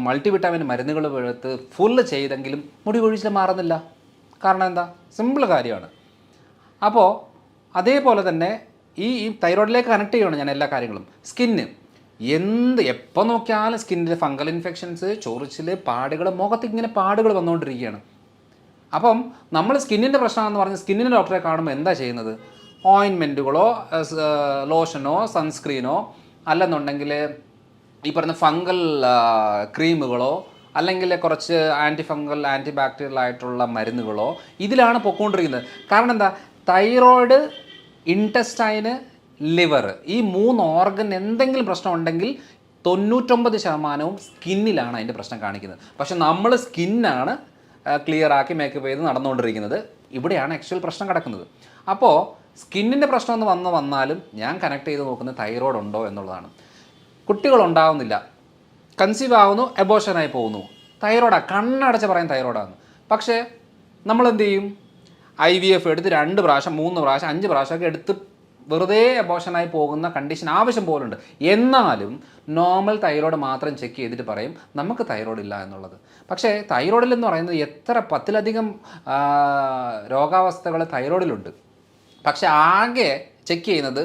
മൾട്ടിവിറ്റാമിൻ മരുന്നുകൾ എടുത്ത് ഫുള്ള് ചെയ്തെങ്കിലും മുടി കൊഴിച്ചിൽ മാറുന്നില്ല. കാരണം എന്താ? സിമ്പിൾ കാര്യമാണ്. അപ്പോൾ അതേപോലെ തന്നെ ഈ തൈറോയ്ഡിലേക്ക് കണക്ട് ചെയ്യുകയാണ് ഞാൻ എല്ലാ കാര്യങ്ങളും. സ്കിന്ന് എപ്പോൾ നോക്കിയാലും സ്കിന്നിൽ ഫംഗൽ ഇൻഫെക്ഷൻസ്, ചൊറിച്ചിൽ, പാടുകൾ, മുഖത്ത് ഇങ്ങനെ പാടുകൾ വന്നുകൊണ്ടിരിക്കുകയാണ്. അപ്പം നമ്മൾ സ്കിന്നിൻ്റെ പ്രശ്നമാണെന്ന് പറഞ്ഞ് സ്കിന്നിൻ്റെ ഡോക്ടറെ കാണുമ്പോൾ എന്താ ചെയ്യുന്നത്? ഓയിൻമെൻറ്റുകളോ ലോഷനോ സൺസ്ക്രീനോ അല്ലെന്നുണ്ടെങ്കിൽ ഈ പറഞ്ഞ ഫംഗൽ ക്രീമുകളോ അല്ലെങ്കിൽ കുറച്ച് ആൻറ്റി ഫംഗൽ ആൻറ്റി ബാക്ടീരിയൽ ആയിട്ടുള്ള മരുന്നുകളോ ഇതിലാണ് പൊയ്ക്കൊണ്ടിരിക്കുന്നത്. കാരണം എന്താ? തൈറോയ്ഡ്, ഇൻറ്റസ്റ്റൈന്, ലിവർ, ഈ 3 ഓർഗൻ എന്തെങ്കിലും പ്രശ്നം ഉണ്ടെങ്കിൽ 99% സ്കിന്നിലാണ് അതിൻ്റെ പ്രശ്നം കാണിക്കുന്നത്. പക്ഷെ നമ്മൾ സ്കിന്നാണ് ക്ലിയർ ആക്കി മേക്കപ്പ് ചെയ്ത് നടന്നുകൊണ്ടിരിക്കുന്നത്. ഇവിടെയാണ് ആക്ച്വൽ പ്രശ്നം കിടക്കുന്നത്. അപ്പോൾ സ്കിന്നിൻ്റെ പ്രശ്നം എന്ന് വന്നാലും ഞാൻ കണക്ട് ചെയ്ത് നോക്കുന്നത് തൈറോയ്ഡ് ഉണ്ടോ എന്നുള്ളതാണ്. കുട്ടികളുണ്ടാവുന്നില്ല, കൺസീവ് ആവുന്നു, എബോഷനായി പോകുന്നു, തൈറോയ്ഡാണ്, കണ്ണടച്ച് പറയും തൈറോയ്ഡാണ്. പക്ഷേ നമ്മളെന്ത് ചെയ്യും? IVF എടുത്ത് 2 പ്രാവശ്യം 3 പ്രാവശ്യം 5 പ്രാവശ്യമൊക്കെ എടുത്ത് വെറുതെ അബോഷനായി പോകുന്ന കണ്ടീഷൻ ആവശ്യം പോലുണ്ട്. എന്നാലും നോർമൽ തൈറോയ്ഡ് മാത്രം ചെക്ക് ചെയ്തിട്ട് പറയും നമുക്ക് തൈറോയ്ഡ് ഇല്ല എന്നുള്ളത്. പക്ഷേ തൈറോയ്ഡിൽ എന്ന് പറയുന്നത് എത്ര 10ലധികം രോഗാവസ്ഥകൾ തൈറോയ്ഡിലുണ്ട്. പക്ഷെ ആകെ ചെക്ക് ചെയ്യുന്നത്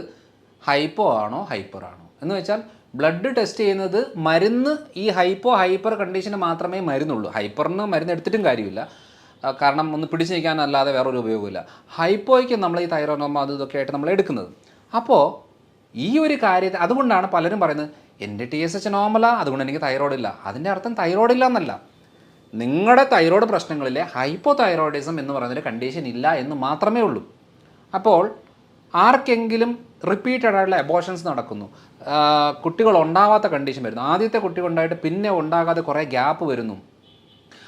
ഹൈപ്പോ ആണോ ഹൈപ്പർ ആണോ എന്ന് വെച്ചാൽ ബ്ലഡ് ടെസ്റ്റ് ചെയ്യുന്നത് മരുന്ന് ഈ ഹൈപ്പർ കണ്ടീഷന് മാത്രമേ മരുന്നുള്ളൂ. ഹൈപ്പറിന് മരുന്ന് എടുത്തിട്ടും കാര്യമില്ല, കാരണം ഒന്ന് പിടിച്ചു നിൽക്കാനല്ലാതെ വേറൊരു ഉപയോഗമില്ല. ഹൈപ്പോയ്ക്ക് നമ്മൾ ഈ തൈറോയ്ഡ് അത് ഇതൊക്കെ ആയിട്ട് നമ്മൾ എടുക്കുന്നത്. അപ്പോൾ ഈ ഒരു കാര്യത്തെ അതുകൊണ്ടാണ് പലരും പറയുന്നത് എൻ്റെ TSH നോർമലാ അതുകൊണ്ട് എനിക്ക് തൈറോയ്ഡ് ഇല്ല. അതിൻ്റെ അർത്ഥം തൈറോയ്ഡ് ഇല്ല എന്നല്ല, നിങ്ങളുടെ തൈറോയ്ഡ് പ്രശ്നങ്ങളിലെ ഹൈപ്പോ തൈറോയിഡിസം എന്ന് പറയുന്നൊരു കണ്ടീഷൻ ഇല്ല എന്ന് മാത്രമേ ഉള്ളൂ. അപ്പോൾ ആർക്കെങ്കിലും റിപ്പീറ്റഡ് ആയിട്ടുള്ള അബോഷൻസ് നടക്കുന്നു, കുട്ടികൾ ഉണ്ടാവാത്ത കണ്ടീഷൻ വരുന്നു, ആദ്യത്തെ കുട്ടി ഉണ്ടായിട്ട് പിന്നെ ഉണ്ടാകാതെ കുറേ ഗ്യാപ്പ് വരുന്നു,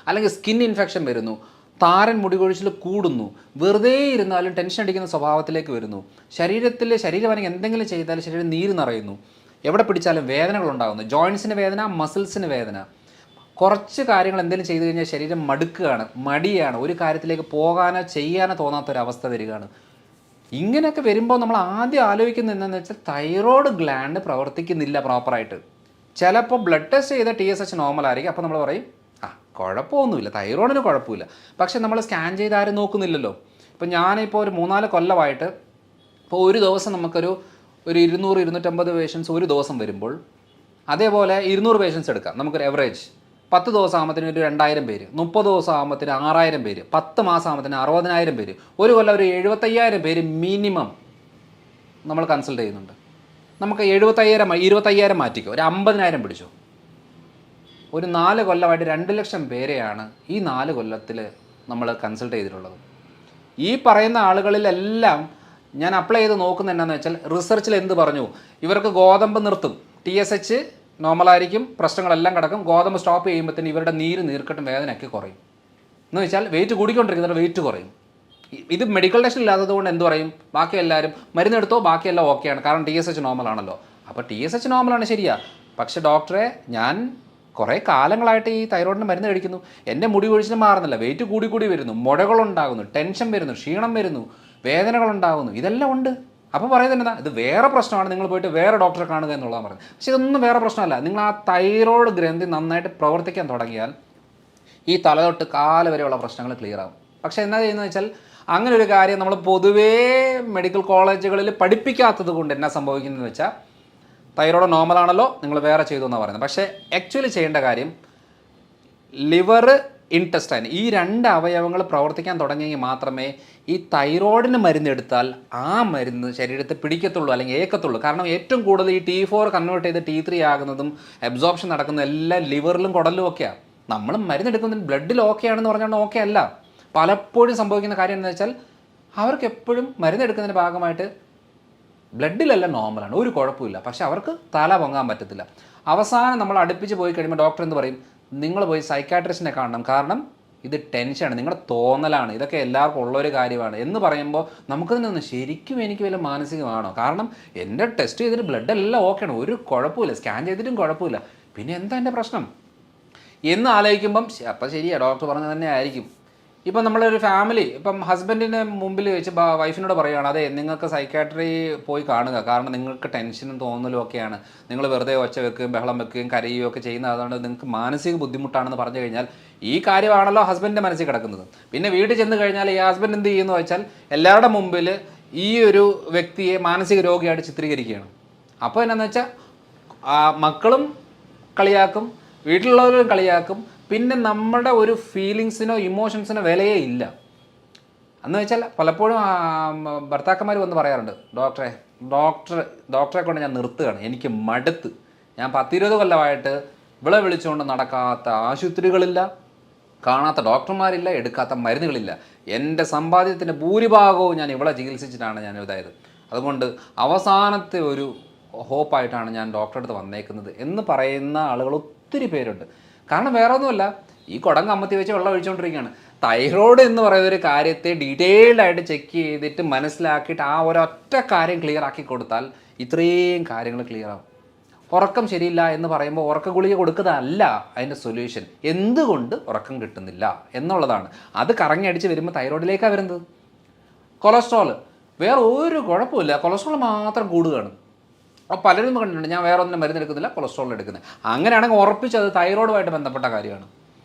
അല്ലെങ്കിൽ സ്കിൻ ഇൻഫെക്ഷൻ വരുന്നു, താരൻ മുടികൊഴിച്ചിൽ കൂടുന്നു, വെറുതെ ഇരുന്നാലും ടെൻഷൻ അടിക്കുന്ന സ്വഭാവത്തിലേക്ക് വരുന്നു, ശരീരഭാരം എന്തെങ്കിലും ചെയ്താലും ശരീരം നീര് നിറയുന്നു, എവിടെ പിടിച്ചാലും വേദനകൾ ഉണ്ടാകുന്നു, ജോയിൻസിന് വേദന, മസിൽസിന് വേദന, കുറച്ച് കാര്യങ്ങൾ എന്തെങ്കിലും ചെയ്തു കഴിഞ്ഞാൽ ശരീരം മടുക്കുകയാണ്, മടിയാണ്, ഒരു കാര്യത്തിലേക്ക് പോകാനോ ചെയ്യാനോ തോന്നാത്തൊരവസ്ഥ വരികയാണ്. ഇങ്ങനെയൊക്കെ വരുമ്പോൾ നമ്മൾ ആദ്യം ആലോചിക്കുന്നത് എന്താണെന്ന് വെച്ചാൽ തൈറോയ്ഡ് ഗ്ലാൻഡ് പ്രവർത്തിക്കുന്നില്ല പ്രോപ്പറായിട്ട്. ചിലപ്പോൾ ബ്ലഡ് ടെസ്റ്റ് ചെയ്ത TSH നോർമൽ ആയിരിക്കും. അപ്പോൾ നമ്മൾ പറയും കുഴപ്പമൊന്നുമില്ല, തൈറോയിഡിന് കുഴപ്പമില്ല. പക്ഷെ നമ്മൾ സ്കാൻ ചെയ്ത് ആരും നോക്കുന്നില്ലല്ലോ. ഇപ്പം ഞാനിപ്പോൾ ഒരു 3-4 കൊല്ലമായിട്ട് ഇപ്പോൾ ഒരു ദിവസം നമുക്കൊരു 200-250 പേഷ്യൻസ് ഒരു ദിവസം വരുമ്പോൾ, അതേപോലെ 200 പേഷ്യൻസ് എടുക്കാം, നമുക്കൊരു എവറേജ് 10 ദിവസം ആകുമ്പത്തിന് ഒരു 2000 പേര്, 30 ദിവസം ആകുമ്പത്തിന് 6000 പേര്, 10 മാസം ആകുമ്പത്തിന് 60000 പേര്, ഒരു കൊല്ലം ഒരു 75000 പേര് മിനിമം നമ്മൾ കൺസൾട്ട് ചെയ്യുന്നുണ്ട്. നമുക്ക് 25,000 മാറ്റിക്കോ, ഒരു 50,000 പിടിച്ചോ. ഒരു 4 കൊല്ലമായിട്ട് 2 ലക്ഷം പേരെയാണ് ഈ 4 കൊല്ലത്തിൽ നമ്മൾ കൺസൾട്ട് ചെയ്തിട്ടുള്ളത്. ഈ പറയുന്ന ആളുകളിലെല്ലാം ഞാൻ അപ്ലൈ ചെയ്ത് നോക്കുന്നത് എന്താണെന്ന് വെച്ചാൽ റിസർച്ചിൽ എന്ത് പറഞ്ഞു, ഇവർക്ക് ഗോതമ്പ് നിർത്തും, TSH നോർമലായിരിക്കും, പ്രശ്നങ്ങളെല്ലാം കിടക്കും, ഗോതമ്പ് സ്റ്റോപ്പ് ചെയ്യുമ്പോഴത്തേന് ഇവരുടെ നീർക്കെട്ടും വേദനയൊക്കെ കുറയും. എന്ന് വെച്ചാൽ വെയിറ്റ് കൂടിക്കൊണ്ടിരിക്കുന്നവരുടെ വെയിറ്റ് കുറയും. ഇത് മെഡിക്കൽ ടെസ്റ്റ് ഇല്ലാത്തത് കൊണ്ട് എന്ത് പറയും, ബാക്കി എല്ലാവരും മരുന്നെടുത്തോ ബാക്കിയെല്ലാം ഓക്കെയാണ്, കാരണം TSH നോർമലാണല്ലോ. അപ്പോൾ TSH നോർമലാണ് ശരിയാ, പക്ഷേ ഡോക്ടറെ ഞാൻ കുറേ കാലങ്ങളായിട്ട് ഈ തൈറോയിഡിന് മരുന്ന് കഴിക്കുന്നു, എൻ്റെ മുടി കൊഴിച്ചിലും മാറുന്നില്ല, വെയിറ്റ് കൂടി വരുന്നു, മുഴകളുണ്ടാകുന്നു, ടെൻഷൻ വരുന്നു, ക്ഷീണം വരുന്നു, വേദനകളുണ്ടാകുന്നു, ഇതെല്ലാം ഉണ്ട്. അപ്പോൾ പറയുന്നത് എന്താ, ഇത് വേറെ പ്രശ്നമാണ്, നിങ്ങൾ പോയിട്ട് വേറെ ഡോക്ടറെ കാണുക എന്നുള്ളതാണ് പറയുന്നത്. പക്ഷേ ഇതൊന്നും വേറെ പ്രശ്നമല്ല. നിങ്ങൾ ആ തൈറോയ്ഡ് ഗ്രന്ഥി നന്നായിട്ട് പ്രവർത്തിക്കാൻ തുടങ്ങിയാൽ ഈ തല തൊട്ട് കാല് വരെയുള്ള പ്രശ്നങ്ങൾ ക്ലിയർ ആകും. പക്ഷേ എന്താ ചെയ്യുന്നത് വെച്ചാൽ അങ്ങനെ ഒരു കാര്യം നമ്മൾ പൊതുവേ മെഡിക്കൽ കോളേജുകളിൽ പഠിപ്പിക്കാത്തത് കൊണ്ട് എന്നാ സംഭവിക്കുന്നതെന്ന് വെച്ചാൽ തൈറോയ്ഡ് നോർമലാണല്ലോ നിങ്ങൾ വേറെ ചെയ്തു എന്നാണ് പറയുന്നത്. പക്ഷേ ആക്ച്വലി ചെയ്യേണ്ട കാര്യം ലിവർ, ഇൻറ്റസ്റ്റൈൻ ഈ 2 അവയവങ്ങൾ പ്രവർത്തിക്കാൻ തുടങ്ങിയെങ്കിൽ മാത്രമേ ഈ തൈറോയിഡിന് മരുന്നെടുത്താൽ ആ മരുന്ന് ശരീരത്തെ പിടിക്കത്തുള്ളൂ, അല്ലെങ്കിൽ ഏക്കത്തുള്ളൂ. കാരണം ഏറ്റവും കൂടുതൽ ഈ T4 കൺവേർട്ട് ചെയ്ത് T3 ആകുന്നതും അബ്സോർപ്ഷൻ നടക്കുന്നതും എല്ലാം ലിവറിലും കുടലിലും ഒക്കെയാണ്. നമ്മൾ മരുന്നെടുക്കുന്നതിന് ബ്ലഡിൽ ഓക്കെ ആണെന്ന് പറഞ്ഞാൽ ഓക്കെ അല്ല. പലപ്പോഴും സംഭവിക്കുന്ന കാര്യം എന്താണെന്ന് വെച്ചാൽ അവർക്ക് എപ്പോഴും മരുന്നെടുക്കുന്നതിൻ്റെ ഭാഗമായിട്ട് ബ്ലഡിലെല്ലാം നോർമലാണ്, ഒരു കുഴപ്പമില്ല, പക്ഷെ അവർക്ക് തല പൊങ്ങാൻ പറ്റത്തില്ല. അവസാനം നമ്മൾ അടുപ്പിച്ച് പോയി കഴിയുമ്പോൾ ഡോക്ടർ എന്ത് പറയും, നിങ്ങൾ പോയി സൈക്കാട്രിസ്റ്റിനെ കാണണം, കാരണം ഇത് ടെൻഷനാണ്, നിങ്ങളുടെ തോന്നലാണ്, ഇതൊക്കെ എല്ലാവർക്കും ഉള്ളൊരു കാര്യമാണ് എന്ന് പറയുമ്പോൾ നമുക്കതിനൊന്ന് ശരിക്കും എനിക്ക് വല്ല മാനസികമാണോ, കാരണം എൻ്റെ ടെസ്റ്റ് ചെയ്തിട്ട് ബ്ലഡ് എല്ലാം ഓക്കെയാണ്, ഒരു കുഴപ്പമില്ല, സ്കാൻ ചെയ്തിട്ടും കുഴപ്പമില്ല, പിന്നെ എന്താ എൻ്റെ പ്രശ്നം എന്ന് ആലോചിക്കുമ്പം അപ്പം ശരിയാ ഡോക്ടർ പറഞ്ഞത് തന്നെ ആയിരിക്കും. ഇപ്പം നമ്മളൊരു ഫാമിലി ഇപ്പം ഹസ്ബൻഡിൻ്റെ മുമ്പിൽ വെച്ച് വൈഫിനോട് പറയുകയാണ്, അതെ നിങ്ങൾക്ക് സൈക്കാട്രി പോയി കാണുക, കാരണം നിങ്ങൾക്ക് ടെൻഷനും തോന്നലും ഒക്കെയാണ്, നിങ്ങൾ വെറുതെ ഒച്ച വെക്കുകയും ബഹളം വെക്കുകയും കരയുകയും ഒക്കെ ചെയ്യുന്നത്, അതുകൊണ്ട് നിങ്ങൾക്ക് മാനസിക ബുദ്ധിമുട്ടാണെന്ന് പറഞ്ഞു കഴിഞ്ഞാൽ ഈ കാര്യമാണല്ലോ ഹസ്ബൻഡിൻ്റെ മനസ്സിൽ കിടക്കുന്നത്. പിന്നെ വീട്ടിൽ ചെന്ന് കഴിഞ്ഞാൽ ഈ ഹസ്ബൻഡ് എന്ത് ചെയ്യുന്നു വെച്ചാൽ എല്ലാവരുടെ മുമ്പിൽ ഈ ഒരു വ്യക്തിയെ മാനസിക രോഗിയായിട്ട് ചിത്രീകരിക്കുകയാണ്. അപ്പോൾ എന്നാന്ന് വെച്ചാൽ മക്കളും കളിയാക്കും, വീട്ടിലുള്ളവരും കളിയാക്കും, പിന്നെ നമ്മുടെ ഒരു ഫീലിങ്സിനോ ഇമോഷൻസിനോ വിലയേ ഇല്ല. എന്ന് വെച്ചാൽ പലപ്പോഴും ഭർത്താക്കന്മാർ വന്ന് പറയാറുണ്ട്, ഡോക്ടറെ കൊണ്ട് ഞാൻ നിർത്തുകയാണ്, എനിക്ക് മടുത്ത്, ഞാൻ 10-20 കൊല്ലമായിട്ട് ഇവളെ വിളിച്ചുകൊണ്ട് നടക്കാത്ത ആശുപത്രികളില്ല, കാണാത്ത ഡോക്ടർമാരില്ല, എടുക്കാത്ത മരുന്നുകളില്ല, എൻ്റെ സമ്പാദ്യത്തിൻ്റെ ഭൂരിഭാഗവും ഞാൻ ഇവളെ ചികിത്സിച്ചിട്ടാണ് ഞാൻ ഇതായത്, അതുകൊണ്ട് അവസാനത്തെ ഒരു ഹോപ്പായിട്ടാണ് ഞാൻ ഡോക്ടറെ അടുത്ത് വന്നേക്കുന്നത് എന്ന് പറയുന്ന ആളുകൾ ഒത്തിരി പേരുണ്ട്. കാരണം വേറെ ഒന്നുമല്ല, ഈ കുടങ്ങ് അമ്മത്തി വെച്ച് വെള്ളം ഒഴിച്ചുകൊണ്ടിരിക്കുകയാണ്. തൈറോയ്ഡ് എന്ന് പറയുന്ന ഒരു കാര്യത്തെ ഡീറ്റെയിൽഡ് ആയിട്ട് ചെക്ക് ചെയ്തിട്ട് മനസ്സിലാക്കിയിട്ട് ആ ഒരൊറ്റ കാര്യം ക്ലിയർ ആക്കി കൊടുത്താൽ ഇത്രയും കാര്യങ്ങൾ ക്ലിയർ ആവും. ഉറക്കം ശരിയില്ല എന്ന് പറയുമ്പോൾ ഉറക്ക ഗുളിക കൊടുക്കുന്നതല്ല അതിൻ്റെ സൊല്യൂഷൻ, എന്തുകൊണ്ട് ഉറക്കം കിട്ടുന്നില്ല എന്നുള്ളതാണ്. അത് കറങ്ങി അടിച്ച് വരുമ്പോൾ തൈറോയ്ഡിലേക്കാണ് വരുന്നത്. കൊളസ്ട്രോൾ വേറെ ഒരു കുഴപ്പമില്ല, കൊളസ്ട്രോൾ മാത്രം കൂടുകയാണ്. അപ്പോൾ പലരും കണ്ടിട്ടുണ്ട് ഞാൻ വേറെ ഒന്നും മരുന്ന് എടുക്കുന്നില്ല, കൊളസ്ട്രോൾ എടുക്കുന്നത്. അങ്ങനെയാണെങ്കിൽ ഉറപ്പിച്ചത് തൈറോയിഡുമായിട്ട് ബന്ധപ്പെട്ട കാര്യമാണ്.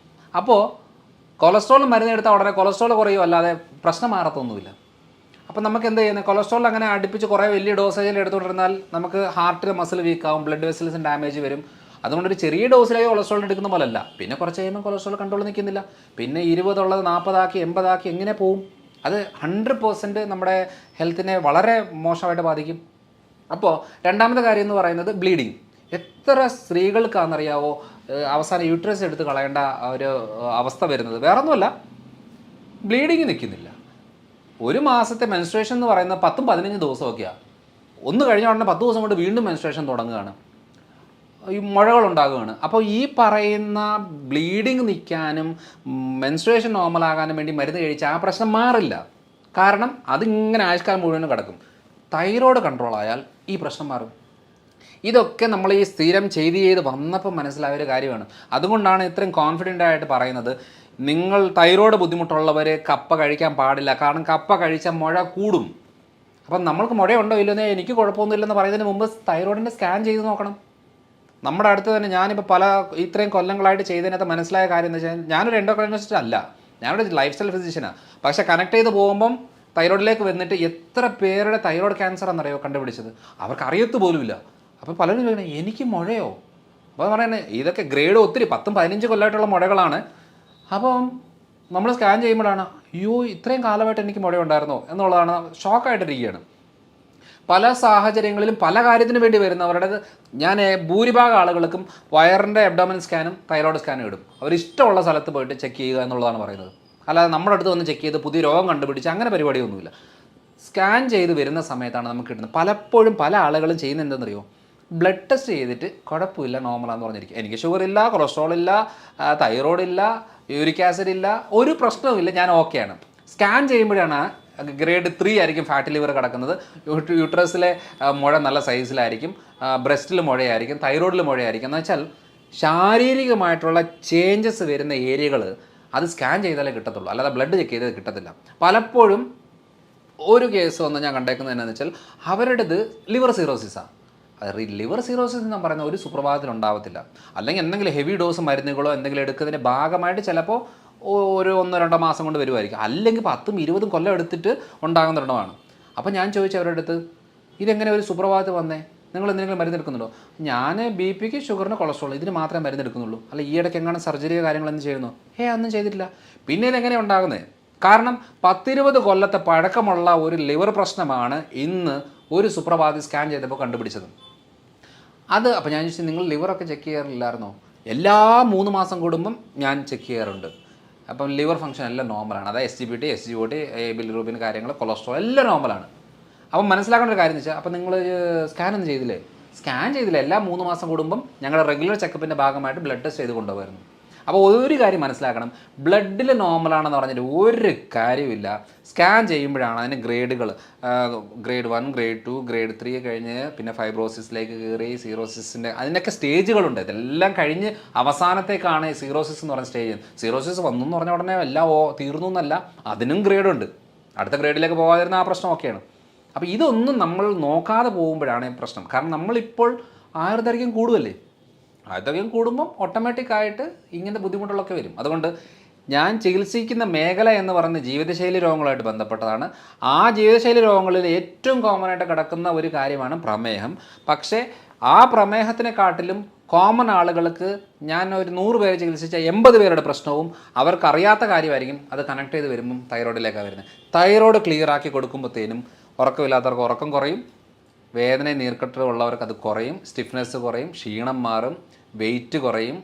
അപ്പോൾ കൊളസ്ട്രോൾ മരുന്ന് എടുത്താൽ ഉടനെ കൊളസ്ട്രോൾ കുറയും, അല്ലാതെ പ്രശ്നം മാറത്തൊന്നുമില്ല. അപ്പോൾ നമുക്ക് എന്ത് ചെയ്യുന്നത്, കൊളസ്ട്രോൾ അങ്ങനെ അടുപ്പിച്ച് കുറേ വലിയ ഡോസേജിൽ എടുത്തുകൊണ്ടിരുന്നാൽ നമുക്ക് ഹാർട്ടിലെ മസിൽ വീക്കാവും, ബ്ലഡ് വെസൽസിന് ഡാമേജ് വരും. അതുകൊണ്ട് ഒരു ചെറിയ ഡോസിലേക്ക് കൊളസ്ട്രോൾ എടുക്കുന്ന പോലല്ല. പിന്നെ കുറച്ച് കഴിയുമ്പോൾ കൊളസ്ട്രോൾ കൺട്രോൾ നിൽക്കുന്നില്ല, പിന്നെ 20 ഉള്ളത് 40 ആക്കി 80 ആക്കി എങ്ങനെ പോവും? അത് 100% നമ്മുടെ ഹെൽത്തിനെ വളരെ മോശമായിട്ട് ബാധിക്കും. അപ്പോൾ രണ്ടാമത്തെ കാര്യം എന്ന് പറയുന്നത് ബ്ലീഡിങ്. എത്ര സ്ത്രീകൾക്കാണെന്നറിയാവോ അവസാനം യൂട്രസ് എടുത്ത് കളയേണ്ട ഒരു അവസ്ഥ വരുന്നത്? വേറൊന്നുമല്ല, ബ്ലീഡിങ് നിൽക്കുന്നില്ല. ഒരു മാസത്തെ മെൻസ്ട്രേഷൻ എന്ന് പറയുന്നത് 10-15 ദിവസമൊക്കെയാണ്. ഒന്ന് കഴിഞ്ഞ ഉടനെ 10 ദിവസം കൊണ്ട് വീണ്ടും മെൻസ്ട്രേഷൻ തുടങ്ങുകയാണ്, ഈ മുഴകളുണ്ടാകുകയാണ്. അപ്പോൾ ഈ പറയുന്ന ബ്ലീഡിങ് നിൽക്കാനും മെൻസ്ട്രേഷൻ നോർമലാകാനും വേണ്ടി മരുന്ന് കഴിച്ചാൽ ആ പ്രശ്നം മാറില്ല. കാരണം അതിങ്ങനെ ആയുഷ്കാലം മുഴുവനും കിടക്കും. തൈറോയ്ഡ് കൺട്രോൾ ആയാൽ ഈ പ്രശ്നം മാറും. ഇതൊക്കെ നമ്മൾ ഈ സ്ഥിരം ചെയ്ത് വന്നപ്പോൾ മനസ്സിലായ ഒരു കാര്യമാണ്. അതുകൊണ്ടാണ് ഇത്രയും കോൺഫിഡൻ്റ് ആയിട്ട് പറയുന്നത്, നിങ്ങൾ തൈറോയ്ഡ് ബുദ്ധിമുട്ടുള്ളവർ കപ്പ കഴിക്കാൻ പാടില്ല, കാരണം കപ്പ കഴിച്ചാൽ മുഴ കൂടും. അപ്പം നമ്മൾക്ക് മുഴയുണ്ടോ ഇല്ലെന്നേ എനിക്ക് കുഴപ്പമൊന്നുമില്ലെന്ന് പറയുന്നതിന് മുമ്പ് തൈറോയിഡിൻ്റെ സ്കാൻ ചെയ്ത് നോക്കണം. നമ്മുടെ അടുത്ത് തന്നെ ഞാനിപ്പോൾ ഇത്രയും കൊല്ലങ്ങളായിട്ട് ചെയ്തതിനകത്ത് മനസ്സിലായ കാര്യം എന്ന് വെച്ചാൽ, ഞാനൊരു എൻഡോക്രൈനോളജിസ്റ്റ് അല്ല, ഞാനൊരു ലൈഫ് സ്റ്റൈൽ ഫിസിഷ്യനാണ്. പക്ഷേ കണക്ട് ചെയ്ത് പോകുമ്പം തൈറോയിഡിലേക്ക് വന്നിട്ട് എത്ര പേരുടെ തൈറോയ്ഡ് ക്യാൻസർ എന്നറിയോ കണ്ടുപിടിച്ചത്, അവർക്ക് അറിയത്ത് പോലുമില്ല. അപ്പോൾ പലരും ചോദിക്കണം എനിക്ക് മുഴയോ? അപ്പോൾ പറയുന്നത് ഇതൊക്കെ ഗ്രേഡ് ഒത്തിരി 10-15 കൊല്ലമായിട്ടുള്ള മുഴകളാണ്. അപ്പം നമ്മൾ സ്കാൻ ചെയ്യുമ്പോഴാണ് അയ്യോ ഇത്രയും കാലമായിട്ട് എനിക്ക് മുഴയുണ്ടായിരുന്നോ എന്നുള്ളതാണ്, ഷോക്കായിട്ടിരിക്കുകയാണ്. പല സാഹചര്യങ്ങളിലും പല കാര്യത്തിന് വേണ്ടി വരുന്നവരുടെ ഞാൻ ഭൂരിഭാഗം ആളുകൾക്കും വയറിൻ്റെ അബ്ഡോമിനൽ സ്കാനും തൈറോയ്ഡ് സ്കാനും ഇടും. അവരിഷ്ടമുള്ള സ്ഥലത്ത് പോയിട്ട് ചെക്ക് ചെയ്യുക എന്നുള്ളതാണ് പറയുന്നത്. അല്ലാതെ നമ്മുടെ അടുത്ത് വന്ന് ചെക്ക് ചെയ്ത് പുതിയ രോഗം കണ്ടുപിടിച്ച് അങ്ങനെ പരിപാടിയൊന്നുമില്ല. സ്കാൻ ചെയ്ത് വരുന്ന സമയത്താണ് നമുക്ക് കിട്ടുന്നത്. പലപ്പോഴും പല ആളുകളും ചെയ്യുന്നത് എന്തെന്നറിയോ, ബ്ലഡ് ടെസ്റ്റ് ചെയ്തിട്ട് കുഴപ്പമില്ല നോർമലാന്ന് പറഞ്ഞിരിക്കും, എനിക്ക് ഷുഗർ ഇല്ല, കൊളസ്ട്രോൾ ഇല്ല, തൈറോയ്ഡ് ഇല്ല, യൂറിക് ആസിഡ് ഇല്ല, ഒരു പ്രശ്നവുമില്ല, ഞാൻ ഓക്കെയാണ്. സ്കാൻ ചെയ്യുമ്പോഴാണ് ഗ്രേഡ് 3 ആയിരിക്കും ഫാറ്റി ലിവർ കിടക്കുന്നത്, യൂട്രസിലെ മുഴ നല്ല സൈസിലായിരിക്കും, ബ്രസ്റ്റിൽ മുഴയായിരിക്കും, തൈറോയിഡിൽ മുഴയായിരിക്കും. എന്ന് വെച്ചാൽ ശാരീരികമായിട്ടുള്ള ചേഞ്ചസ് വരുന്ന ഏരിയകൾ അത് സ്കാൻ ചെയ്താലേ കിട്ടത്തുള്ളൂ, അല്ലാതെ ബ്ലഡ് ചെക്ക് ചെയ്തത് കിട്ടത്തില്ല. പലപ്പോഴും ഒരു കേസ് വന്ന് ഞാൻ കണ്ടേക്കുന്നത് എന്നാന്ന് വെച്ചാൽ അവരുടേത് ലിവർ സിറോസിസാണ്. അത് ലിവർ സിറോസിസ് എന്ന് പറയുന്ന ഒരു സുപ്രഭാതത്തിൽ ഉണ്ടാവത്തില്ല. അല്ലെങ്കിൽ എന്തെങ്കിലും ഹെവി ഡോസ് മരുന്നുകളോ എന്തെങ്കിലും എടുക്കുന്നതിൻ്റെ ഭാഗമായിട്ട് ചിലപ്പോൾ ഒരു 1-2 മാസം കൊണ്ട് വരുമായിരിക്കും, അല്ലെങ്കിൽ 10-20 കൊല്ലം എടുത്തിട്ട് ഉണ്ടാകുന്ന ഒരെണ്ണമാണ്. അപ്പോൾ ഞാൻ ചോദിച്ചു അവരുടെ അടുത്ത്, ഇതെങ്ങനെ ഒരു സുപ്രഭാതത്തിൽ വന്നേ, നിങ്ങൾ എന്തെങ്കിലും മരുന്നെടുക്കുന്നുണ്ടോ? ഞാൻ BP ക്ക് ഷുഗറിന് കൊളസ്ട്രോൾ ഇതിന് മാത്രമേ മരുന്നെടുക്കുന്നുള്ളൂ, അല്ല ഈ ഇടയ്ക്ക് എങ്ങനെ സർജറിയോ കാര്യങ്ങളൊന്നും ചെയ്യുന്നു? ഒന്നും ചെയ്തിട്ടില്ല. പിന്നെ ഇതെങ്ങനെ ഉണ്ടാകുന്നത്? കാരണം 10-20 കൊല്ലത്തെ പഴക്കമുള്ള ഒരു ലിവർ പ്രശ്നമാണ് ഇന്ന് ഒരു സുപ്രഭാതി സ്കാൻ ചെയ്തപ്പോൾ കണ്ടുപിടിച്ചത്. അപ്പോൾ ഞാൻ ചോദിച്ചു നിങ്ങൾ ലിവറൊക്കെ ചെക്ക് ചെയ്യാറില്ലായിരുന്നോ? എല്ലാ 3 മാസം കൂടുമ്പം ഞാൻ ചെക്ക് ചെയ്യാറുണ്ട്. അപ്പം ലിവർ ഫംഗ്ഷൻ എല്ലാം നോർമലാണ്, അതായത് SGPT, SGOT, ബിലിറൂബിൻ കാര്യങ്ങൾ, കൊളസ്ട്രോൾ എല്ലാം നോർമലാണ്. അപ്പം മനസ്സിലാക്കേണ്ട ഒരു കാര്യം എന്ന് വെച്ചാൽ, അപ്പം നിങ്ങൾ സ്കാൻ ഒന്നും ചെയ്തില്ലേ? സ്കാൻ ചെയ്തില്ല. എല്ലാ 3 മാസം കൂടുമ്പം ഞങ്ങളുടെ റെഗുലർ ചെക്കപ്പിൻ്റെ ഭാഗമായിട്ട് ബ്ലഡ് ടെസ്റ്റ് ചെയ്ത് കൊണ്ടുപോകുമായിരുന്നു. അപ്പോൾ ഒരു കാര്യം മനസ്സിലാക്കണം, ബ്ലഡിൽ നോർമലാണെന്ന് പറഞ്ഞിട്ട് ഒരു കാര്യമില്ല. സ്കാൻ ചെയ്യുമ്പോഴാണ് അതിന് ഗ്രേഡുകൾ, ഗ്രേഡ് 1, ഗ്രേഡ് 2, ഗ്രേഡ് 3 കഴിഞ്ഞ് പിന്നെ ഫൈബ്രോസിസിലേക്ക് കയറി, സീറോസിസിൻ്റെ അതിനൊക്കെ സ്റ്റേജുകളുണ്ട്. ഇതെല്ലാം കഴിഞ്ഞ് അവസാനത്തേക്കാണ് സീറോസിസ് എന്ന് പറഞ്ഞ സ്റ്റേജ്. സീറോസിസ് വന്നു എന്ന് പറഞ്ഞ ഉടനെ എല്ലാം തീർന്നു എന്നല്ല, അതിനും ഗ്രേഡുണ്ട്. അടുത്ത ഗ്രേഡിലേക്ക് പോകാതിരുന്ന ആ പ്രശ്നം ഒക്കെയാണ്. അപ്പോൾ ഇതൊന്നും നമ്മൾ നോക്കാതെ പോകുമ്പോഴാണ് പ്രശ്നം. കാരണം നമ്മളിപ്പോൾ ആയുർദൈർഘ്യം കൂടുമല്ലേ, ആയുർദൈർഘ്യം കൂടുമ്പം ഓട്ടോമാറ്റിക്കായിട്ട് ഇങ്ങനത്തെ ബുദ്ധിമുട്ടുകളൊക്കെ വരും. അതുകൊണ്ട് ഞാൻ ചികിത്സിക്കുന്ന മേഖല എന്ന് പറയുന്നത് ജീവിതശൈലി രോഗങ്ങളായിട്ട് ബന്ധപ്പെട്ടതാണ്. ആ ജീവിതശൈലി രോഗങ്ങളിൽ ഏറ്റവും കോമൺ ആയിട്ട് കിടക്കുന്ന ഒരു കാര്യമാണ് പ്രമേഹം. പക്ഷേ ആ പ്രമേഹത്തിനെക്കാട്ടിലും കോമൺ ആളുകൾക്ക് ഞാൻ ഒരു 100 പേരെ ചികിത്സിച്ച 80 പേരുടെ പ്രശ്നവും അവർക്കറിയാത്ത കാര്യമായിരിക്കും. അത് കണക്ട് ചെയ്ത് വരുമ്പം തൈറോയിഡിലേക്കാണ് വരുന്നത്. തൈറോയ്ഡ് ക്ലിയർ ആക്കി കൊടുക്കുമ്പോഴത്തേനും ഉറക്കമില്ലാത്തവർക്ക് ഉറക്കം കുറയും, വേദന നീർക്കെട്ട് ഉള്ളവർക്ക് അത് കുറയും, സ്റ്റിഫ്നെസ് കുറയും, ക്ഷീണം മാറും, വെയിറ്റ് കുറയും,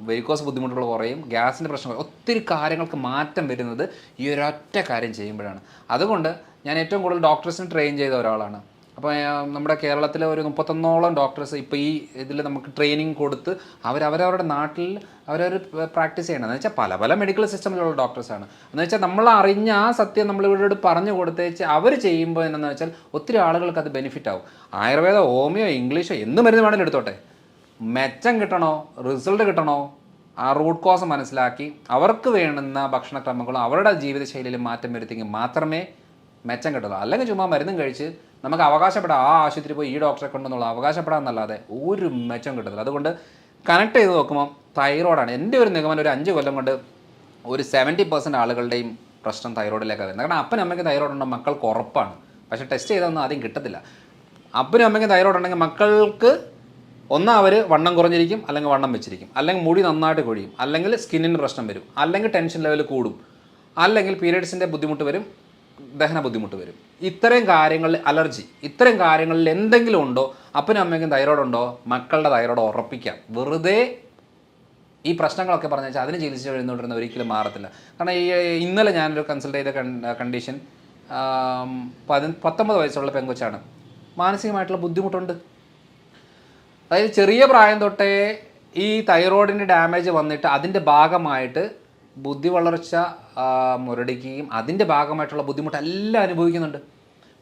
വെരിക്കോസ് ബുദ്ധിമുട്ടുകൾ കുറയും, ഗ്യാസിൻ്റെ പ്രശ്നം, ഒത്തിരി കാര്യങ്ങൾക്ക് മാറ്റം വരുന്നത് ഈ ഒരൊറ്റ കാര്യം ചെയ്യുമ്പോഴാണ്. അതുകൊണ്ട് ഞാൻ ഏറ്റവും കൂടുതൽ ഡോക്ടേഴ്സിന് ട്രെയിൻ ചെയ്ത ഒരാളാണ്. അപ്പോൾ നമ്മുടെ കേരളത്തിലെ ഒരു 31ഓളം ഡോക്ടേഴ്സ് ഇപ്പോൾ ഈ ഇതിൽ നമുക്ക് ട്രെയിനിങ് കൊടുത്ത് അവരവരുടെ നാട്ടിൽ അവരവർ പ്രാക്ടീസ് ചെയ്യണം. എന്ന് വെച്ചാൽ പല മെഡിക്കൽ സിസ്റ്റമിലുള്ള ഡോക്ടേഴ്സാണ്. എന്ന് വെച്ചാൽ നമ്മൾ അറിഞ്ഞ ആ സത്യം നമ്മളിവിടെ പറഞ്ഞു കൊടുത്തേച്ച് അവർ ചെയ്യുമ്പോൾ എന്താണെന്ന് വെച്ചാൽ ഒത്തിരി ആളുകൾക്ക് അത് ബെനിഫിറ്റ് ആവും. ആയുർവേദ, ഹോമിയോ, ഇംഗ്ലീഷോ എന്ത് മരുന്ന് വേണമെങ്കിലും എടുത്തോട്ടെ, മെച്ചം കിട്ടണോ, റിസൾട്ട് കിട്ടണോ, ആ റൂട്ട് കോസ് മനസ്സിലാക്കി അവർക്ക് വേണ്ടുന്ന ഭക്ഷണക്രമങ്ങളും അവരുടെ ജീവിതശൈലിയിലും മാറ്റം വരുത്തിയെങ്കിൽ മാത്രമേ മെച്ചം കിട്ടുള്ളൂ. അല്ലെങ്കിൽ ചുമ്മാ മരുന്നും കഴിച്ച് നമുക്ക് അവകാശപ്പെടാം ആ ആശുപത്രി പോയി ഈ ഡോക്ടറെ കൊണ്ടെന്നുള്ള അവകാശപ്പെടാമെന്നല്ലാതെ ഒരു മെച്ചം കിട്ടത്തില്ല. അതുകൊണ്ട് കണക്ട് ചെയ്ത് നോക്കുമ്പോൾ തൈറോയിഡാണ്. എൻ്റെ ഒരു നിഗമനം ഒരു 5 കൊല്ലം കൊണ്ട് ഒരു 70% ആളുകളുടെയും പ്രശ്നം തൈറോയിഡിലേക്കാണ് വരുന്നത്. കാരണം അപ്പനും അമ്മയ്ക്ക് തൈറോയിഡ് ഉണ്ടോ മക്കൾക്ക് ഉറപ്പാണ്, പക്ഷേ ടെസ്റ്റ് ചെയ്തൊന്നും ആദ്യം കിട്ടത്തില്ല. അപ്പനും അമ്മയ്ക്കും തൈറോയിഡ് ഉണ്ടെങ്കിൽ മക്കൾക്ക് അവർ വണ്ണം കുറഞ്ഞിരിക്കും, അല്ലെങ്കിൽ വണ്ണം വെച്ചിരിക്കും, അല്ലെങ്കിൽ മുടി നന്നായിട്ട് കൊഴിയും, അല്ലെങ്കിൽ സ്കിന്നിന് പ്രശ്നം വരും, അല്ലെങ്കിൽ ടെൻഷൻ ലെവൽ കൂടും, അല്ലെങ്കിൽ പീരിയഡ്സിൻ്റെ ബുദ്ധിമുട്ട് വരും, ദഹന ബുദ്ധിമുട്ട് വരും. ഇത്തരം കാര്യങ്ങളിൽ അലർജി, ഇത്തരം കാര്യങ്ങളിൽ എന്തെങ്കിലും ഉണ്ടോ, അപ്പനും അമ്മയ്ക്കും തൈറോയിഡ് ഉണ്ടോ, മക്കളുടെ തൈറോയിഡ് ഉറപ്പിക്കാം. വെറുതെ ഈ പ്രശ്നങ്ങളൊക്കെ പറഞ്ഞു വെച്ചാൽ അതിന് ചികിത്സിച്ച് എഴുന്നോണ്ടിരുന്ന ഒരിക്കലും മാറത്തില്ല. കാരണം ഇന്നലെ ഞാനൊരു കൺസൾട്ട് ചെയ്ത കണ്ടീഷൻ 19 വയസ്സുള്ള പെങ്കൊച്ചാണ്. മാനസികമായിട്ടുള്ള ബുദ്ധിമുട്ടുണ്ട്. അതായത് ചെറിയ പ്രായം തൊട്ടേ ഈ തൈറോയിഡിൻ്റെ ഡാമേജ് വന്നിട്ട് അതിൻ്റെ ഭാഗമായിട്ട് ബുദ്ധി വളർച്ച മുരടിക്കുകയും അതിൻ്റെ ഭാഗമായിട്ടുള്ള ബുദ്ധിമുട്ടെല്ലാം അനുഭവിക്കുന്നുണ്ട്.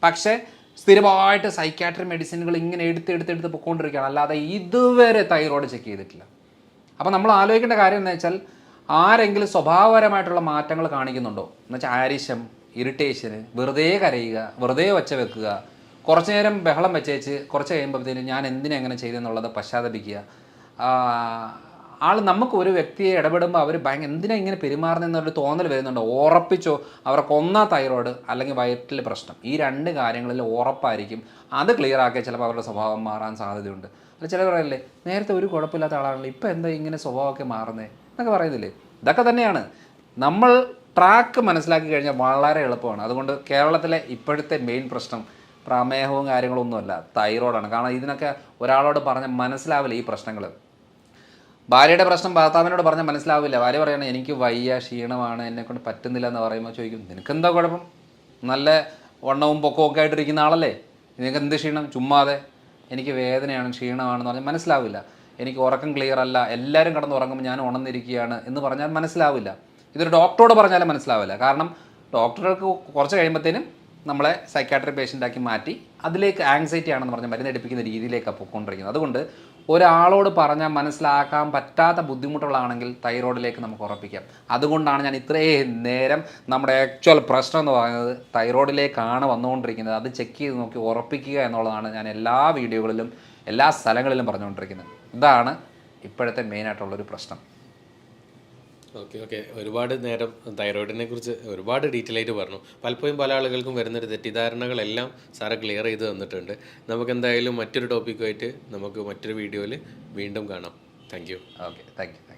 പക്ഷേ സ്ഥിരമായിട്ട് സൈക്കാട്രി മെഡിസിനുകൾ ഇങ്ങനെ എടുത്ത് പൊയ്ക്കൊണ്ടിരിക്കുകയാണ്, അല്ലാതെ ഇതുവരെ തൈറോയിഡ് ചെക്ക് ചെയ്തിട്ടില്ല. അപ്പോൾ നമ്മൾ ആലോചിക്കേണ്ട കാര്യം എന്ന് വെച്ചാൽ ആരെങ്കിലും സ്വഭാവപരമായിട്ടുള്ള മാറ്റങ്ങൾ കാണിക്കുന്നുണ്ടോ എന്ന് വെച്ചാൽ ആരിശം, ഇറിറ്റേഷന്, വെറുതെ കരയുക, വെറുതെ ഒച്ച വെക്കുക, കുറച്ച് നേരം ബഹളം വെച്ചേച്ച് കുറച്ച് കഴിയുമ്പോഴത്തേനും ഞാൻ എന്തിനെങ്ങനെ ചെയ്തെന്നുള്ളത് പശ്ചാത്തപിക്കുക. നമുക്ക് ഒരു വ്യക്തിയെ ഇടപെടുമ്പോൾ അവർ എന്തിനാ ഇങ്ങനെ പെരുമാറുന്നതെന്നൊരു തോന്നൽ വരുന്നുണ്ടോ, ഉറപ്പിച്ചോ അവർക്ക് ഒന്നാ തൈറോയിഡ് അല്ലെങ്കിൽ വയറ്റിൽ പ്രശ്നം, ഈ 2 കാര്യങ്ങളിൽ ഉറപ്പായിരിക്കും. അത് ക്ലിയർ ആക്കിയാൽ ചിലപ്പോൾ അവരുടെ സ്വഭാവം മാറാൻ സാധ്യതയുണ്ട്. അല്ല ചിലർ പറയല്ലേ നേരത്തെ ഒരു കുഴപ്പമില്ലാത്ത ആളാണല്ലോ ഇപ്പം എന്താ ഇങ്ങനെ സ്വഭാവമൊക്കെ മാറുന്നത് എന്നൊക്കെ പറയുന്നില്ലേ. ഇതൊക്കെ തന്നെയാണ്. നമ്മൾ ട്രാക്ക് മനസ്സിലാക്കി കഴിഞ്ഞാൽ വളരെ എളുപ്പമാണ്. അതുകൊണ്ട് കേരളത്തിലെ ഇപ്പോഴത്തെ മെയിൻ പ്രശ്നം പ്രമേഹവും കാര്യങ്ങളൊന്നുമല്ല, തൈറോയിഡാണ്. കാരണം ഇതിനൊക്കെ ഒരാളോട് പറഞ്ഞാൽ മനസ്സിലാവില്ല ഈ പ്രശ്നങ്ങൾ. ഭാര്യയുടെ പ്രശ്നം ഭർത്താവിനോട് പറഞ്ഞാൽ മനസ്സിലാവില്ല. ഭാര്യ പറയണേ എനിക്ക് വയ്യ, ക്ഷീണമാണ്, എന്നെക്കൊണ്ട് പറ്റുന്നില്ല എന്ന് പറയുമ്പോൾ ചോദിക്കും നിനക്കെന്താ കുഴപ്പം, നല്ല വണ്ണവും പൊക്കവും ഒക്കെ ആയിട്ടിരിക്കുന്ന ആളല്ലേ, നിനക്ക് എന്ത് ക്ഷീണം, ചുമ്മാതെ എനിക്ക് വേദനയാണ് ക്ഷീണമാണെന്ന് പറഞ്ഞാൽ മനസ്സിലാവില്ല. എനിക്ക് ഉറക്കം ക്ലിയർ അല്ല, എല്ലാവരും കിടന്ന് ഉറങ്ങുമ്പോൾ ഞാൻ ഉണർന്നിരിക്കുകയാണ് എന്ന് പറഞ്ഞാൽ മനസ്സിലാവില്ല. ഇതൊരു ഡോക്ടറോട് പറഞ്ഞാലും മനസ്സിലാവില്ല. കാരണം ഡോക്ടർക്ക് കുറച്ച് കഴിയുമ്പോഴത്തേനും നമ്മളെ സൈക്കാട്രി പേഷ്യൻ്റാക്കി മാറ്റി അതിലേക്ക് ആങ്സൈറ്റി ആണെന്ന് പറഞ്ഞ് മരുന്നെടുപ്പിക്കുന്ന രീതിയിലേക്കാണ് പോയിക്കൊണ്ടിരിക്കുന്നത്. അതുകൊണ്ട് ഒരാളോട് പറഞ്ഞാൽ മനസ്സിലാക്കാൻ പറ്റാത്ത ബുദ്ധിമുട്ടുകളാണെങ്കിൽ തൈറോയിഡിലേക്ക് നമുക്ക് ഉറപ്പിക്കാം. അതുകൊണ്ടാണ് ഞാൻ ഇത്രയും നേരം നമ്മുടെ ആക്ച്വൽ പ്രശ്നം എന്ന് പറയുന്നത് തൈറോയിഡിലേക്കാണ് വന്നുകൊണ്ടിരിക്കുന്നത്. അത് ചെക്ക് ചെയ്ത് നോക്കി ഉറപ്പിക്കുക എന്നുള്ളതാണ് ഞാൻ എല്ലാ വീഡിയോകളിലും എല്ലാ സ്ഥലങ്ങളിലും പറഞ്ഞുകൊണ്ടിരിക്കുന്നത്. ഇതാണ് ഇപ്പോഴത്തെ മെയിനായിട്ടുള്ളൊരു പ്രശ്നം. ഓക്കെ ഒരുപാട് നേരം തൈറോയിഡിനെ കുറിച്ച് ഒരുപാട് ഡീറ്റെയിൽ ആയിട്ട് പറഞ്ഞു. പലപ്പോഴും പല ആളുകൾക്കും വരുന്നൊരു തെറ്റിദ്ധാരണകളെല്ലാം സാറ് ക്ലിയർ ചെയ്ത് തന്നിട്ടുണ്ട്. നമുക്ക് എന്തായാലും മറ്റൊരു ടോപ്പിക്കുമായിട്ട് നമുക്ക് മറ്റൊരു വീഡിയോയിൽ വീണ്ടും കാണാം. Thank you. Okay, thank you.